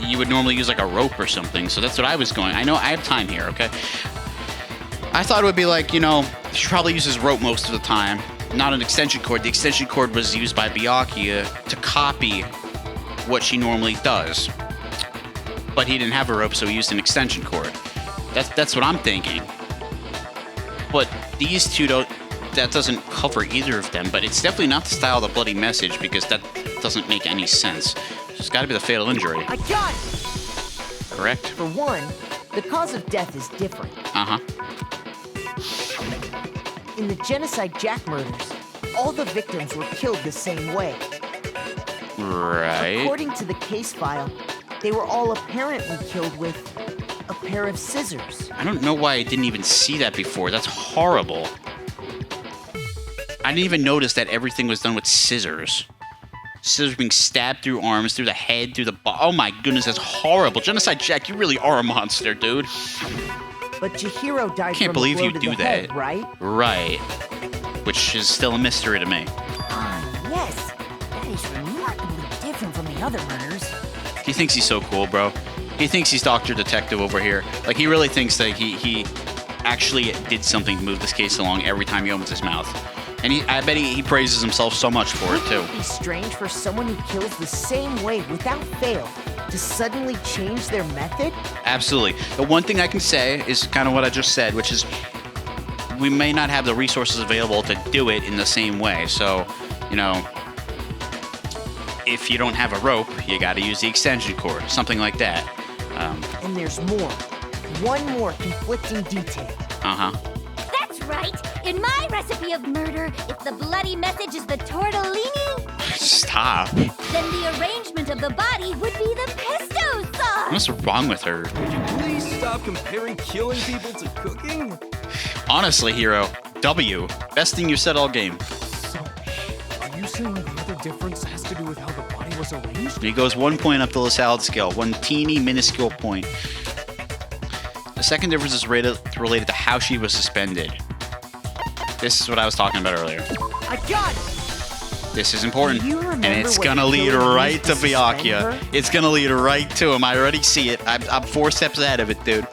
you would normally use, like, a rope or something. So that's what I was going. I know I have time here, okay? I thought it would be like, you know, she probably uses rope most of the time. Not an extension cord. The extension cord was used by Byakuya to copy what she normally does. But he didn't have a rope, so he used an extension cord. That's what I'm thinking. But these two don't... That doesn't cover either of them, but it's definitely not the style of the bloody message, because that doesn't make any sense. It's got to be the fatal injury. I got it! Correct? For one, the cause of death is different. Uh-huh. In the Genocide Jack murders, all the victims were killed the same way. Right. According to the case file, they were all apparently killed with a pair of scissors. I don't know why I didn't even see that before. That's horrible. I didn't even notice that everything was done with scissors. Scissors being stabbed through arms, through the head, through the oh my goodness, that's horrible. Genocide Jack, you really are a monster, dude. But Chihiro died Can't from believe a blow you to do the that. head, right? Right. Which is still a mystery to me. Yes, that is remarkably different from the other murders. He thinks he's so cool, bro. He thinks he's Dr. Detective over here. Like, he really thinks that he actually did something to move this case along every time he opens his mouth. And I bet he praises himself so much for it, too. Wouldn't it be strange for someone who kills the same way without fail to suddenly change their method? Absolutely. The one thing I can say is kind of what I just said, which is we may not have the resources available to do it in the same way. So, you know, if you don't have a rope, you got to use the extension cord, something like that. And there's more. One more conflicting detail. Uh-huh. That's right. In my recipe of murder, if the bloody message is the tortellini, Stop. then the arrangement of the body would be the pesto sauce. What's wrong with her? Would you please stop comparing killing people to cooking? Honestly, Hero, W. Best thing you said all game. So, are you saying the other difference has to do with how the body was arranged? He goes 1 point up the LaSalad scale. One teeny, minuscule point. The second difference is related to how she was suspended. This is what I was talking about earlier. I got it! This is important. Do you remember And it's when gonna the lead killer right used to to suspend Byakuya. her? It's gonna lead right to him. I already see it. I'm 4 steps ahead of it, dude.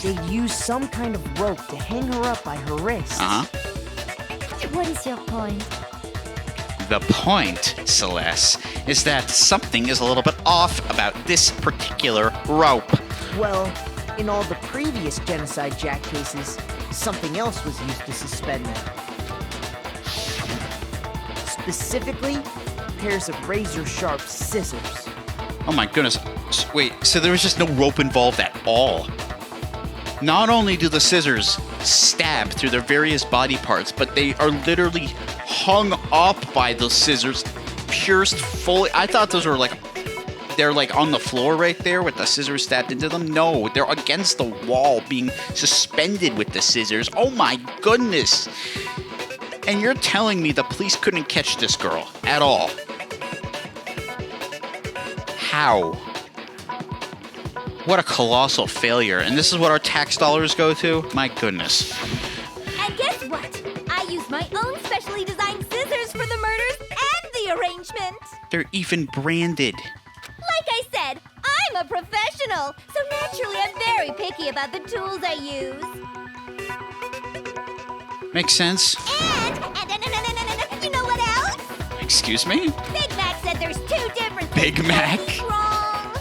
They used some kind of rope to hang her up by her wrists. Uh-huh. What is your point? The point, Celeste, is that something is a little bit off about this particular rope. Well, in all the previous Genocide Jack cases, something else was used to suspend them. Specifically, pairs of razor-sharp scissors. Oh my goodness. Wait, so there was just no rope involved at all? Not only do the scissors stab through their various body parts, but they are literally hung up by those scissors, pierced fully. I thought those were like they're like on the floor right there with the scissors stabbed into them. No, they're against the wall being suspended with the scissors. Oh my goodness. And you're telling me the police couldn't catch this girl at all? How? What a colossal failure. And this is what our tax dollars go to? My goodness. And guess what? I used my own specially designed scissors for the murders and the arrangement. They're even branded. Like I said, I'm a professional, so naturally I'm very picky about the tools I use. Makes sense. And you know what else? Excuse me? Big Mac said there's 2 different Big things Mac? he's wrong.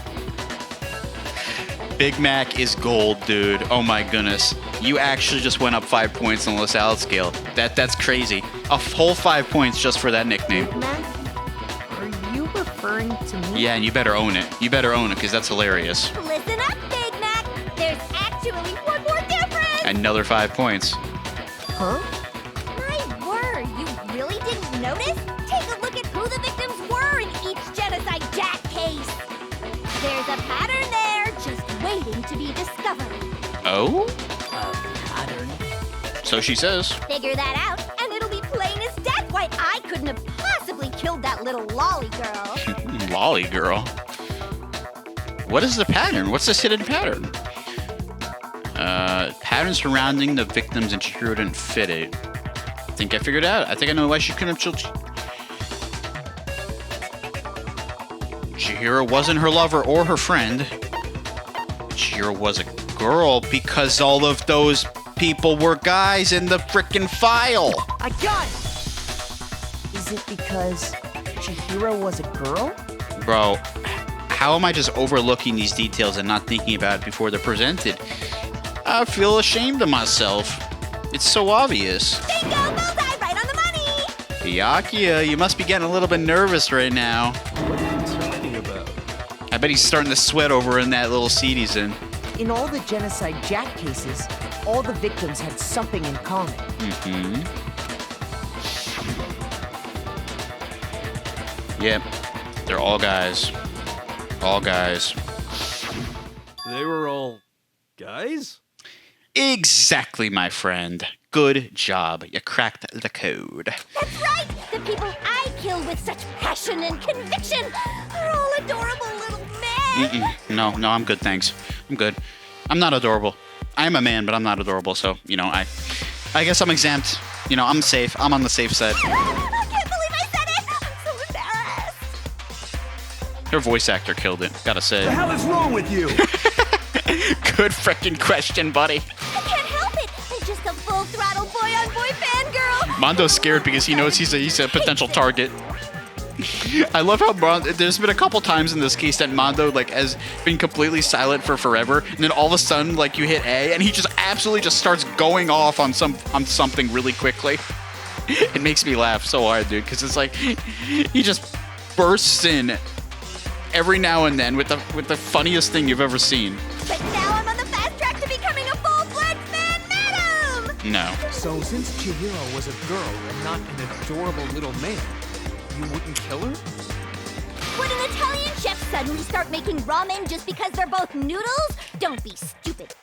Big Mac is gold, dude. Oh my goodness. You actually just went up 5 points on the salad scale. That's crazy. A whole 5 points just for that nickname. Mac, are you referring to me? Yeah, and you better own it. You better own it, because that's hilarious. Listen up, Big Mac. There's actually one more difference. Another 5 points. Huh? My word, you really didn't notice? Take a look at who the victims were in each Genocide Jack case. There's a pattern there, just waiting to be discovered. Oh? Pattern. So she says. Figure that out, and it'll be plain as death why I couldn't have possibly killed that little lolly girl. Lolly girl. What is the pattern? What's this hidden pattern? Pattern surrounding the victims and Chihiro didn't fit it. I think I figured it out. I think I know why she couldn't have killed Chihiro wasn't her lover or her friend. Chihiro was a girl because all of those people were guys in the frickin' file. I got it! Is it because Chihiro was a girl? Bro, how am I just overlooking these details and not thinking about it before they're presented? I feel ashamed of myself. It's so obvious. Bingo, bullseye, right on the money! Byakuya, you must be getting a little bit nervous right now. What are you talking about? I bet he's starting to sweat over in that little seat he's in. In all the Genocide Jack cases, all the victims had something in common. Mm-hmm. Yep. They're all guys. All guys. They were all guys? Exactly, my friend. Good job. You cracked the code. That's right! The people I killed with such passion and conviction are all adorable little men! No, I'm good, thanks. I'm good. I'm not adorable. I'm a man, but I'm not adorable, so, I guess I'm exempt. I'm safe. I'm on the safe side. I can't believe I said it! I'm so embarrassed! Her voice actor killed it, gotta say. The hell is wrong with you? Good frickin' question, buddy. I can't help it! I'm just a full-throttle boy-on-boy fangirl! Mondo's scared because he knows he's a potential target. I love how there's been a couple times in this case that Mondo has been completely silent for forever, and then all of a sudden you hit A and he just absolutely just starts going off on something really quickly. It makes me laugh so hard, dude, because it's he just bursts in every now and then with the funniest thing you've ever seen. But now I'm on the fast track to becoming a full-fledged man madam! No. So since Chihiro was a girl and not an adorable little man, you wouldn't kill her? Would an Italian chef suddenly start making ramen just because they're both noodles? Don't be stupid.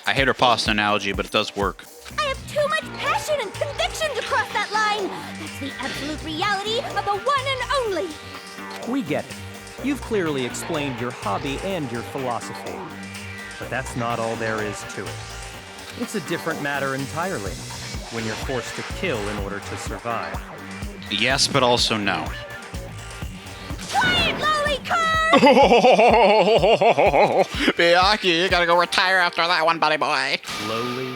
I hate her pasta analogy, but it does work. I have too much passion and conviction to cross that line. That's the absolute reality of the one and only. We get it. You've clearly explained your hobby and your philosophy. But that's not all there is to it. It's a different matter entirely, when you're forced to kill in order to survive. Yes, but also no. Quiet, lolly cur! Byakuya, you gotta go retire after that one, buddy boy. Lowly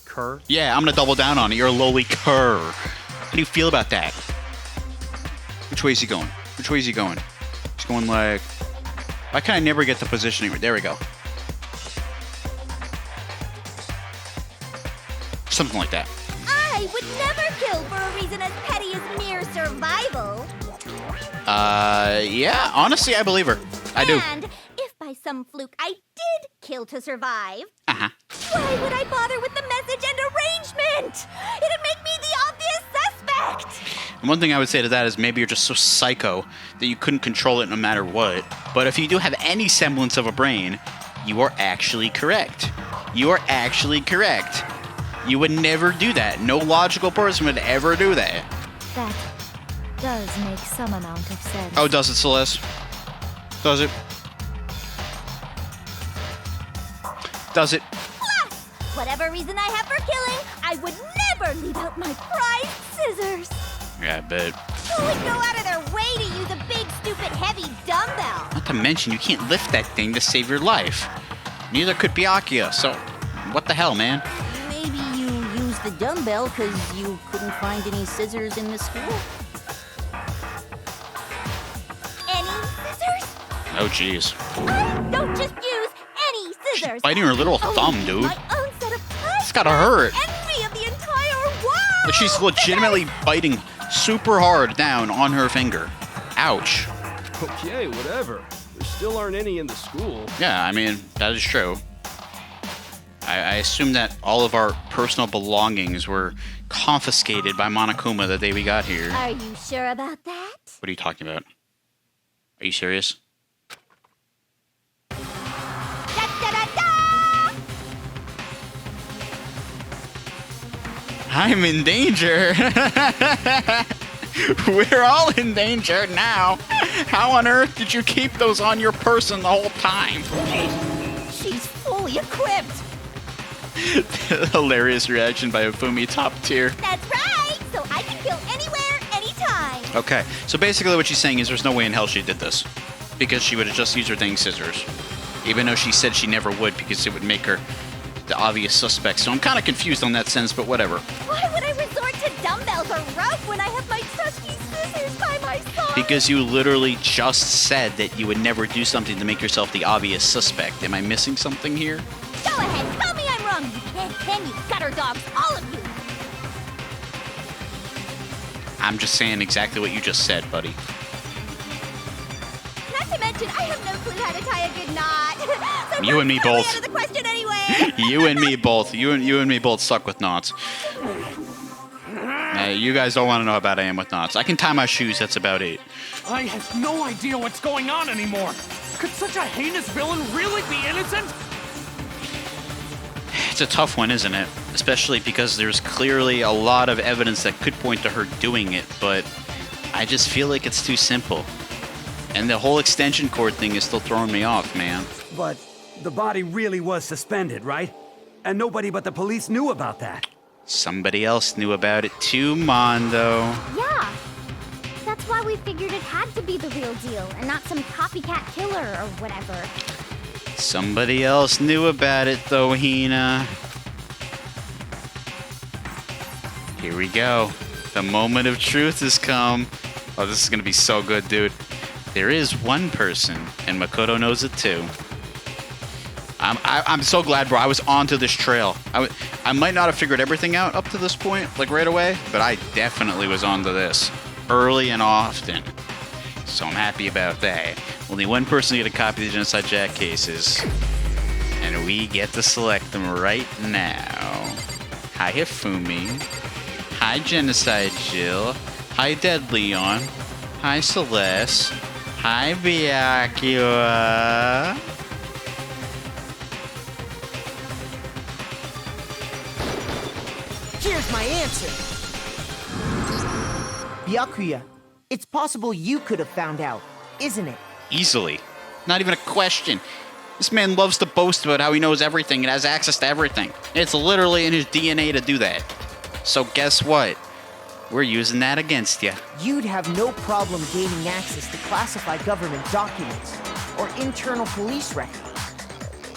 cur? Yeah, I'm gonna double down on it. You're a lowly cur. How do you feel about that? Which way is he going? Which way is he going? He's going why can I never get the positioning? There we go. Something like that. I would never kill for a reason as petty as mere survival. Yeah, honestly, I believe her. I do. And if by some fluke I did kill to survive, Uh-huh. why would I bother with the message and arrangement? It'd make me the obvious suspect. And one thing I would say to that is maybe you're just so psycho that you couldn't control it no matter what. But if you do have any semblance of a brain, you are actually correct. You are actually correct. You would never do that. No logical person would ever do that. That does make some amount of sense. Oh, does it, Celeste? Does it? Does it? Plus, whatever reason I have for killing, I would never leave out my prized scissors. Yeah, I bet. Who would go out of their way to use a big, stupid, heavy dumbbell? Not to mention, you can't lift that thing to save your life. Neither could Byakuya, so what the hell, man? Maybe you used the dumbbell because you couldn't find any scissors in the school? Any scissors? Oh, jeez. I don't just use any scissors. She's biting her little thumb, dude. My own set of It's gotta hurt. envy of the entire world. But she's legitimately biting super hard down on her finger. Ouch. Okay, whatever. There still aren't any in the school. Yeah, I mean, that is true. I assume that all of our personal belongings were confiscated by Monokuma the day we got here. Are you sure about that? What are you talking about? Are you serious? Da, da, da, da! I'm in danger. We're all in danger now. How on earth did you keep those on your person the whole time? She's fully equipped. Hilarious reaction by Ofumi, top tier. That's right. So I can kill anywhere, anytime. Okay, so basically what she's saying is there's no way in hell she did this. Because she would have just used her dang scissors. Even though she said she never would because it would make her the obvious suspect. So I'm kind of confused on that sense, but whatever. Why would I resort to dumbbells or rope when I have my trusty scissors by my side? Because you literally just said that you would never do something to make yourself the obvious suspect. Am I missing something here? Go ahead, tell me I'm wrong, you can you gutter dogs, all of you. I'm just saying exactly what you just said, buddy. Not to mention, I have no clue how to tie a good knot. So You and me totally both. Out of the question anyway. You and me both. You and me both suck with knots. You guys don't want to know how bad I am with knots. I can tie my shoes, that's about it. I have no idea what's going on anymore. Could such a heinous villain really be innocent? It's a tough one, isn't it? Especially because there's clearly a lot of evidence that could point to her doing it, but I just feel like it's too simple. And the whole extension cord thing is still throwing me off, man. But the body really was suspended, right? And nobody but the police knew about that. Somebody else knew about it too, Mondo. Yeah. That's why we figured it had to be the real deal and not some copycat killer or whatever. Somebody else knew about it, though, Hina. Here we go. The moment of truth has come. Oh, this is gonna be so good, dude. There is one person, and Makoto knows it too. I'm so glad, bro. I was onto this trail. I might not have figured everything out up to this point, like right away, but I definitely was onto this early and often. So I'm happy about that. Only one person get a copy of the Genocide Jack cases, and we get to select them right now. Hi, Hifumi. Hi, Genocide Jill. Hi, Dead Leon. Hi, Celeste. Hi, Byakuya. Here's my answer. Byakuya, it's possible you could have found out, isn't it? Easily. Not even a question. This man loves to boast about how he knows everything and has access to everything. It's literally in his DNA to do that. So guess what? We're using that against you. You'd have no problem gaining access to classified government documents or internal police records.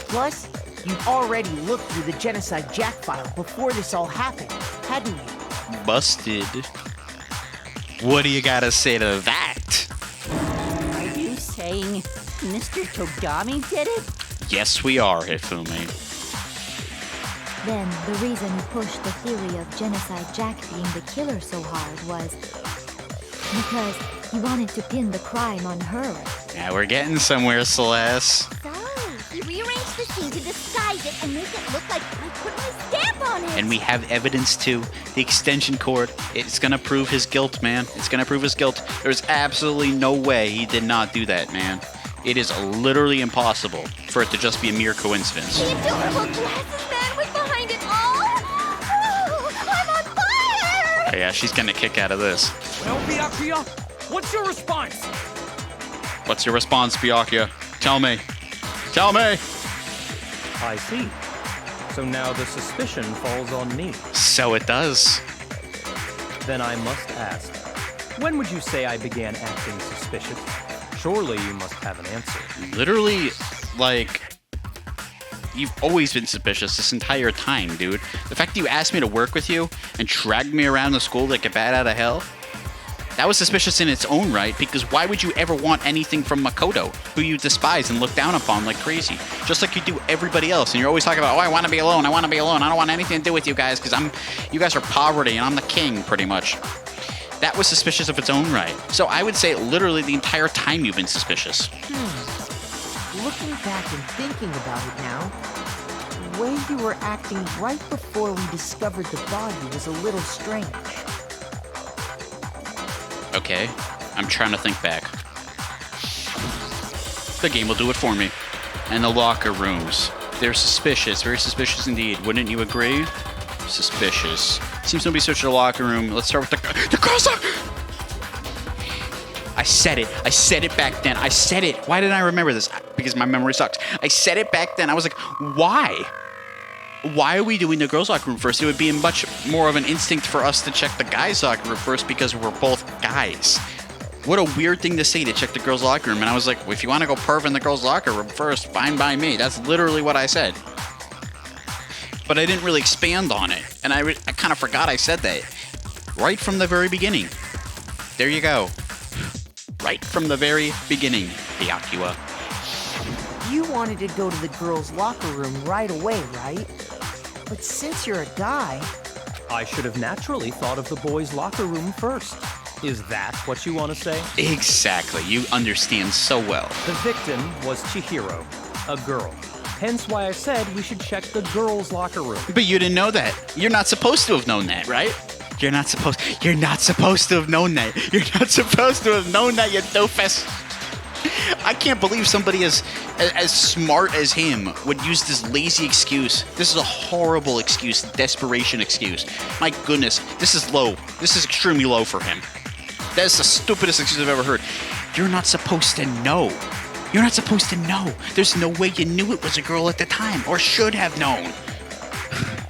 Plus, you'd already looked through the Genocide Jack file before this all happened, hadn't you? Busted. What do you gotta say to that? Are you saying Mr. Togami did it? Yes, we are, Hifumi. Then the reason he pushed the theory of Genocide Jack being the killer so hard was because he wanted to pin the crime on her. Yeah, we're getting somewhere, Celeste. So, he rearranged the scene to disguise it and make it look like I put my stamp on it. And we have evidence too. The extension cord. It's gonna prove his guilt, man. It's gonna prove his guilt. There's absolutely no way he did not do that, man. It is literally impossible for it to just be a mere coincidence. The adorable glasses man was behind it all. Oh, I'm on fire! Oh, yeah, she's gonna kick out of this. Well, Byakuya, what's your response? What's your response, Byakuya? Tell me. Tell me! I see. So now the suspicion falls on me. So it does. Then I must ask, when would you say I began acting suspicious? Surely you must have an answer. Literally, like, you've always been suspicious this entire time, dude. The fact that you asked me to work with you and dragged me around the school like a bat out of hell, that was suspicious in its own right, because why would you ever want anything from Makoto, who you despise and look down upon like crazy? Just like you do everybody else, and you're always talking about, oh, I want to be alone, I want to be alone, I don't want anything to do with you guys, because you guys are poverty, and I'm the king, pretty much. That was suspicious of its own right. So I would say literally the entire time you've been suspicious. Looking back and thinking about it now, the way you were acting right before we discovered the body was a little strange. Okay, I'm trying to think back. The game will do it for me. And the locker rooms. They're suspicious, very suspicious indeed. Wouldn't you agree? Suspicious. Seems nobody searched the locker room. Let's start with the girls' locker. I said it back then. I said it. Why didn't I remember this? Because my memory sucks. I said it back then. I was like, why? Why are we doing the girls' locker room first? It would be much more of an instinct for us to check the guys' locker room first because we're both guys. What a weird thing to say, to check the girls' locker room. And I was like, well, if you want to go perv in the girls' locker room first, fine by me. That's literally what I said. But I didn't really expand on it. And I kind of forgot I said that. Right from the very beginning. There you go. Right from the very beginning, Byakuya. You wanted to go to the girls' locker room right away, right? But since you're a guy... I should have naturally thought of the boys' locker room first. Is that what you want to say? Exactly. You understand so well. The victim was Chihiro, a girl. Hence why I said we should check the girls' locker room. But you didn't know that. You're not supposed to have known that, right? You're not supposed to have known that. You're not supposed to have known that, you doofus. I can't believe somebody as smart as him would use this lazy excuse. This is a horrible excuse, desperation excuse. My goodness, this is low. This is extremely low for him. That is the stupidest excuse I've ever heard. You're not supposed to know. You're not supposed to know. There's no way you knew it was a girl at the time, or should have known.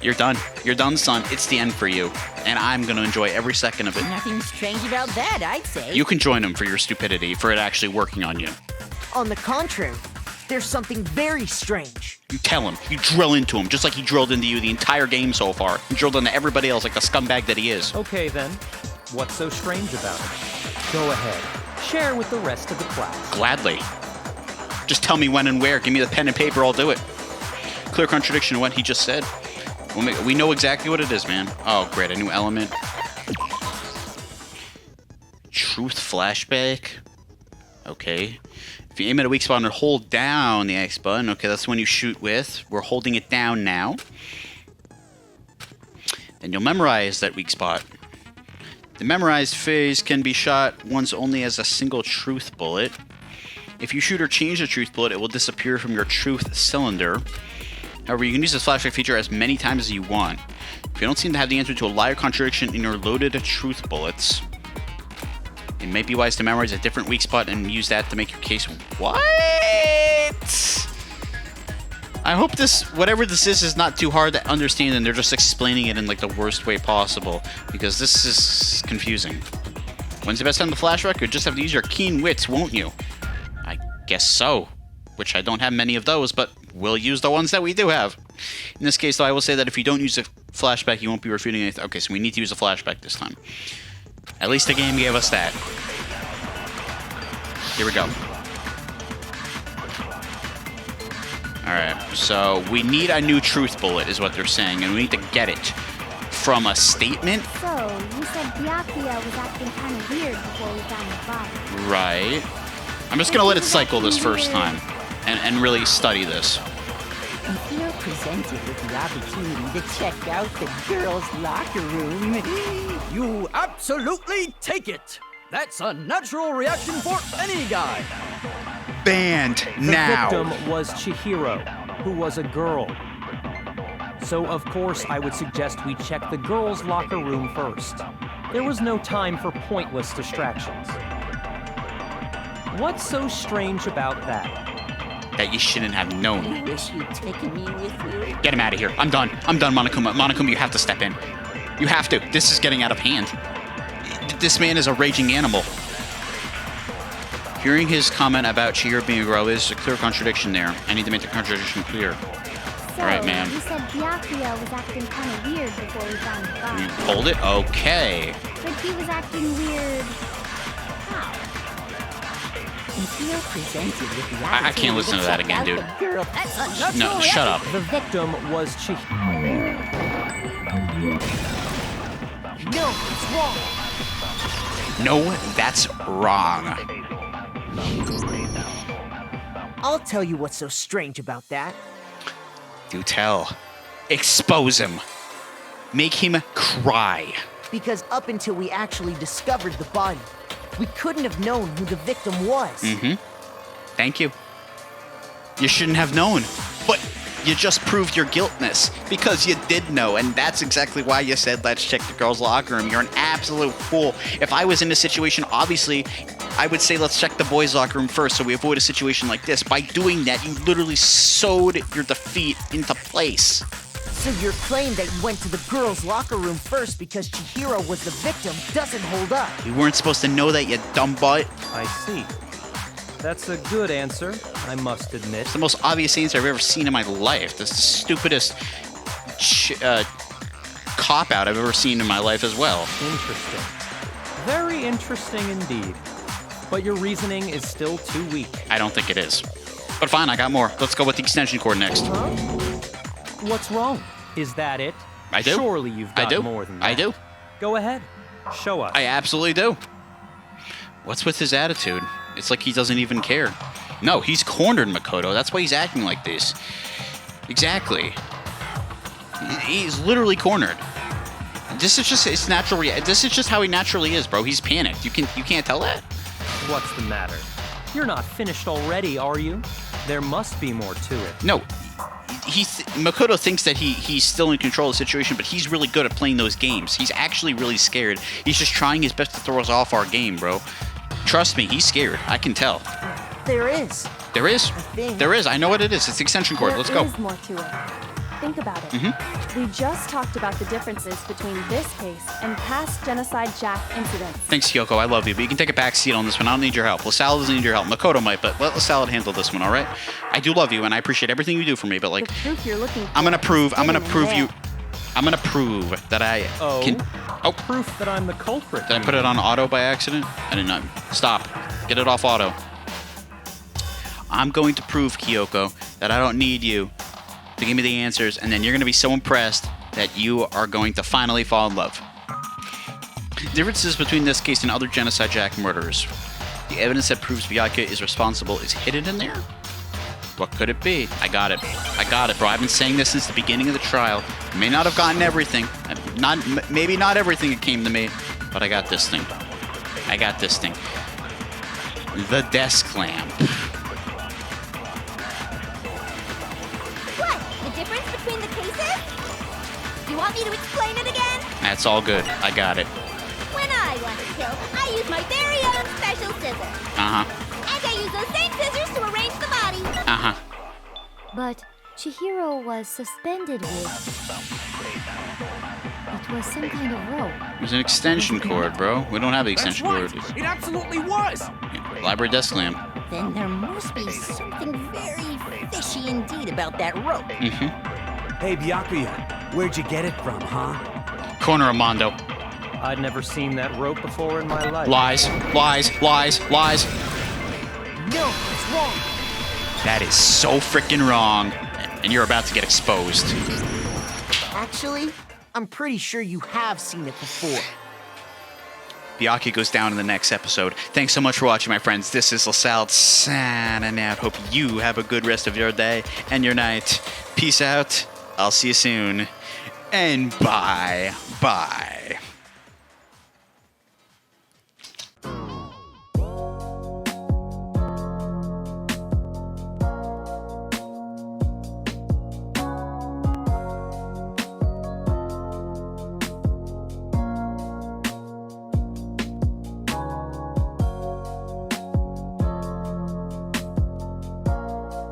You're done. You're done, son. It's the end for you. And I'm going to enjoy every second of it. Nothing strange about that, I'd say. You can join him for your stupidity, for it actually working on you. On the contrary, there's something very strange. You tell him. You drill into him, just like he drilled into you the entire game so far. He drilled into everybody else like the scumbag that he is. Okay, then. What's so strange about it? Go ahead. Share with the rest of the class. Gladly. Just tell me when and where. Give me the pen and paper, I'll do it. Clear contradiction to what he just said. We know exactly what it is, man. Oh, great. A new element. Truth flashback. Okay. If you aim at a weak spot and hold down the X button, okay, that's the one you shoot with. We're holding it down now. Then you'll memorize that weak spot. The memorized phase can be shot once only as a single truth bullet. If you shoot or change the truth bullet, it will disappear from your truth cylinder. However, you can use this flashback feature as many times as you want. If you don't seem to have the answer to a lie or contradiction in your loaded truth bullets, it may be wise to memorize a different weak spot and use that to make your case. What? I hope this, whatever this is not too hard to understand and they're just explaining it in like the worst way possible, because this is confusing. When's the best time to flashback? You'll just have to use your keen wits, won't you? I guess so. Which I don't have many of those, but we'll use the ones that we do have. In this case, though, I will say that if you don't use a flashback, you won't be refuting anything. Okay, so we need to use a flashback this time. At least the game gave us that. Here we go. Alright, so we need a new truth bullet, is what they're saying, and we need to get it from a statement. So, you said Byakuya was acting kind of weird before we found the body. Right. I'm just going to let it cycle this first time and really study this. presented with the opportunity to check out the girls' locker room, You absolutely take it. That's a natural reaction for any guy. Banned The now. victim was Chihiro, who was a girl. So, of course, I would suggest we check the girls' locker room first. There was no time for pointless distractions. What's so strange about that? That you shouldn't have known. I wish you'd taken me with you. Get him out of here. I'm done. I'm done, Monokuma. Monokuma, you have to step in. You have to. This is getting out of hand. This man is a raging animal. Hearing his comment about Chihiro being a girl is a clear contradiction there. I need to make the contradiction clear. So, All right, man. you said Byakuya was acting kind of weird before we found the body. You hold it? Okay. But he was acting weird. How? If you're presented with the I can't listen to that again, dude. Girl, that's a natural No, shut up. The victim was Chihiro. No, it's wrong. No, that's wrong. I'll tell you what's so strange about that. Do tell. Expose him. Make him cry. Because up until we actually discovered the body, we couldn't have known who the victim was. Mm-hmm. Thank you. You shouldn't have known. But you just proved your guiltness. Because you did know. And that's exactly why you said, let's check the girls' locker room. You're an absolute fool. If I was in this situation, obviously, I would say let's check the boys' locker room first so we avoid a situation like this. By doing that, you literally sewed your defeat into place. So your claim that you went to the girls' locker room first because Chihiro was the victim doesn't hold up. You weren't supposed to know that, you dumb butt. I see. That's a good answer, I must admit. It's the most obvious answer I've ever seen in my life. That's the stupidest cop-out I've ever seen in my life as well. Interesting. Very interesting indeed. But your reasoning is still too weak. I don't think it is. But fine, I got more. Let's go with the extension cord next. Huh? What's wrong? Is that it? I do. Surely you've got I do. more than that. I do. Go ahead. Show us. I absolutely do. What's with his attitude? It's like he doesn't even care. No, he's cornered Makoto. That's why he's acting like this. Exactly. He's literally cornered. This is just his natural this is just how he naturally is, bro. He's panicked. You can't tell that? What's the matter? You're not finished already, are you? There must be more to it. No. Makoto thinks that he's still in control of the situation, but he's really good at playing those games. He's actually really scared. He's just trying his best to throw us off our game, bro. Trust me, he's scared. I can tell. There is. There is. There is. I know what it is. It's the extension cord. Let's go. There is more to it. Think about it. We just talked about the differences between this case and past Genocide Jack incidents. Thanks, Kyoko. I love you, but you can take a back seat on this one. I don't need your help. LaSalle doesn't need your help. Makoto might, but let LaSalle handle this one, all right? I do love you, and I appreciate everything you do for me, but, like, The proof you're looking for I'm gonna prove is hidden that I can... Oh, proof that I'm the culprit. Did I put it on auto by accident? I did not. Stop. Get it off auto. I'm going to prove, Kyoko, that I don't need you to give me the answers, and then you're going to be so impressed that you are going to finally fall in love. Differences between this case and other Genocide Jack murderers. The evidence that proves Byakuya is responsible is hidden in there? What could it be? I got it. I got it, bro. I've been saying this since the beginning of the trial. I may not have gotten everything. Maybe not everything that came to me, but I got this thing. I got this thing. The desk lamp. What? The difference between the cases? You want me to explain it again? That's all good. I got it. When I want to kill, I use my very own special scissors. Uh-huh. And I use those same scissors to arrange the body. Uh-huh. But Chihiro was suspended with... It was some kind of rope. It was an extension cord, bro. We don't have the extension cord. It absolutely was. Library desk lamp. Then there must be something very fishy indeed about that rope. Mm-hmm. Hey, Byakuya, where'd you get it from, huh? Corner of Mondo. I'd never seen that rope before in my life. Lies. Lies. Lies. Lies. No, it's wrong. That is so freaking wrong. And you're about to get exposed. Actually, I'm pretty sure you have seen it before. Byakuya goes down in the next episode. Thanks so much for watching, my friends. This is LaSalle signing out. Hope you have a good rest of your day and your night. Peace out. I'll see you soon. And bye. Bye.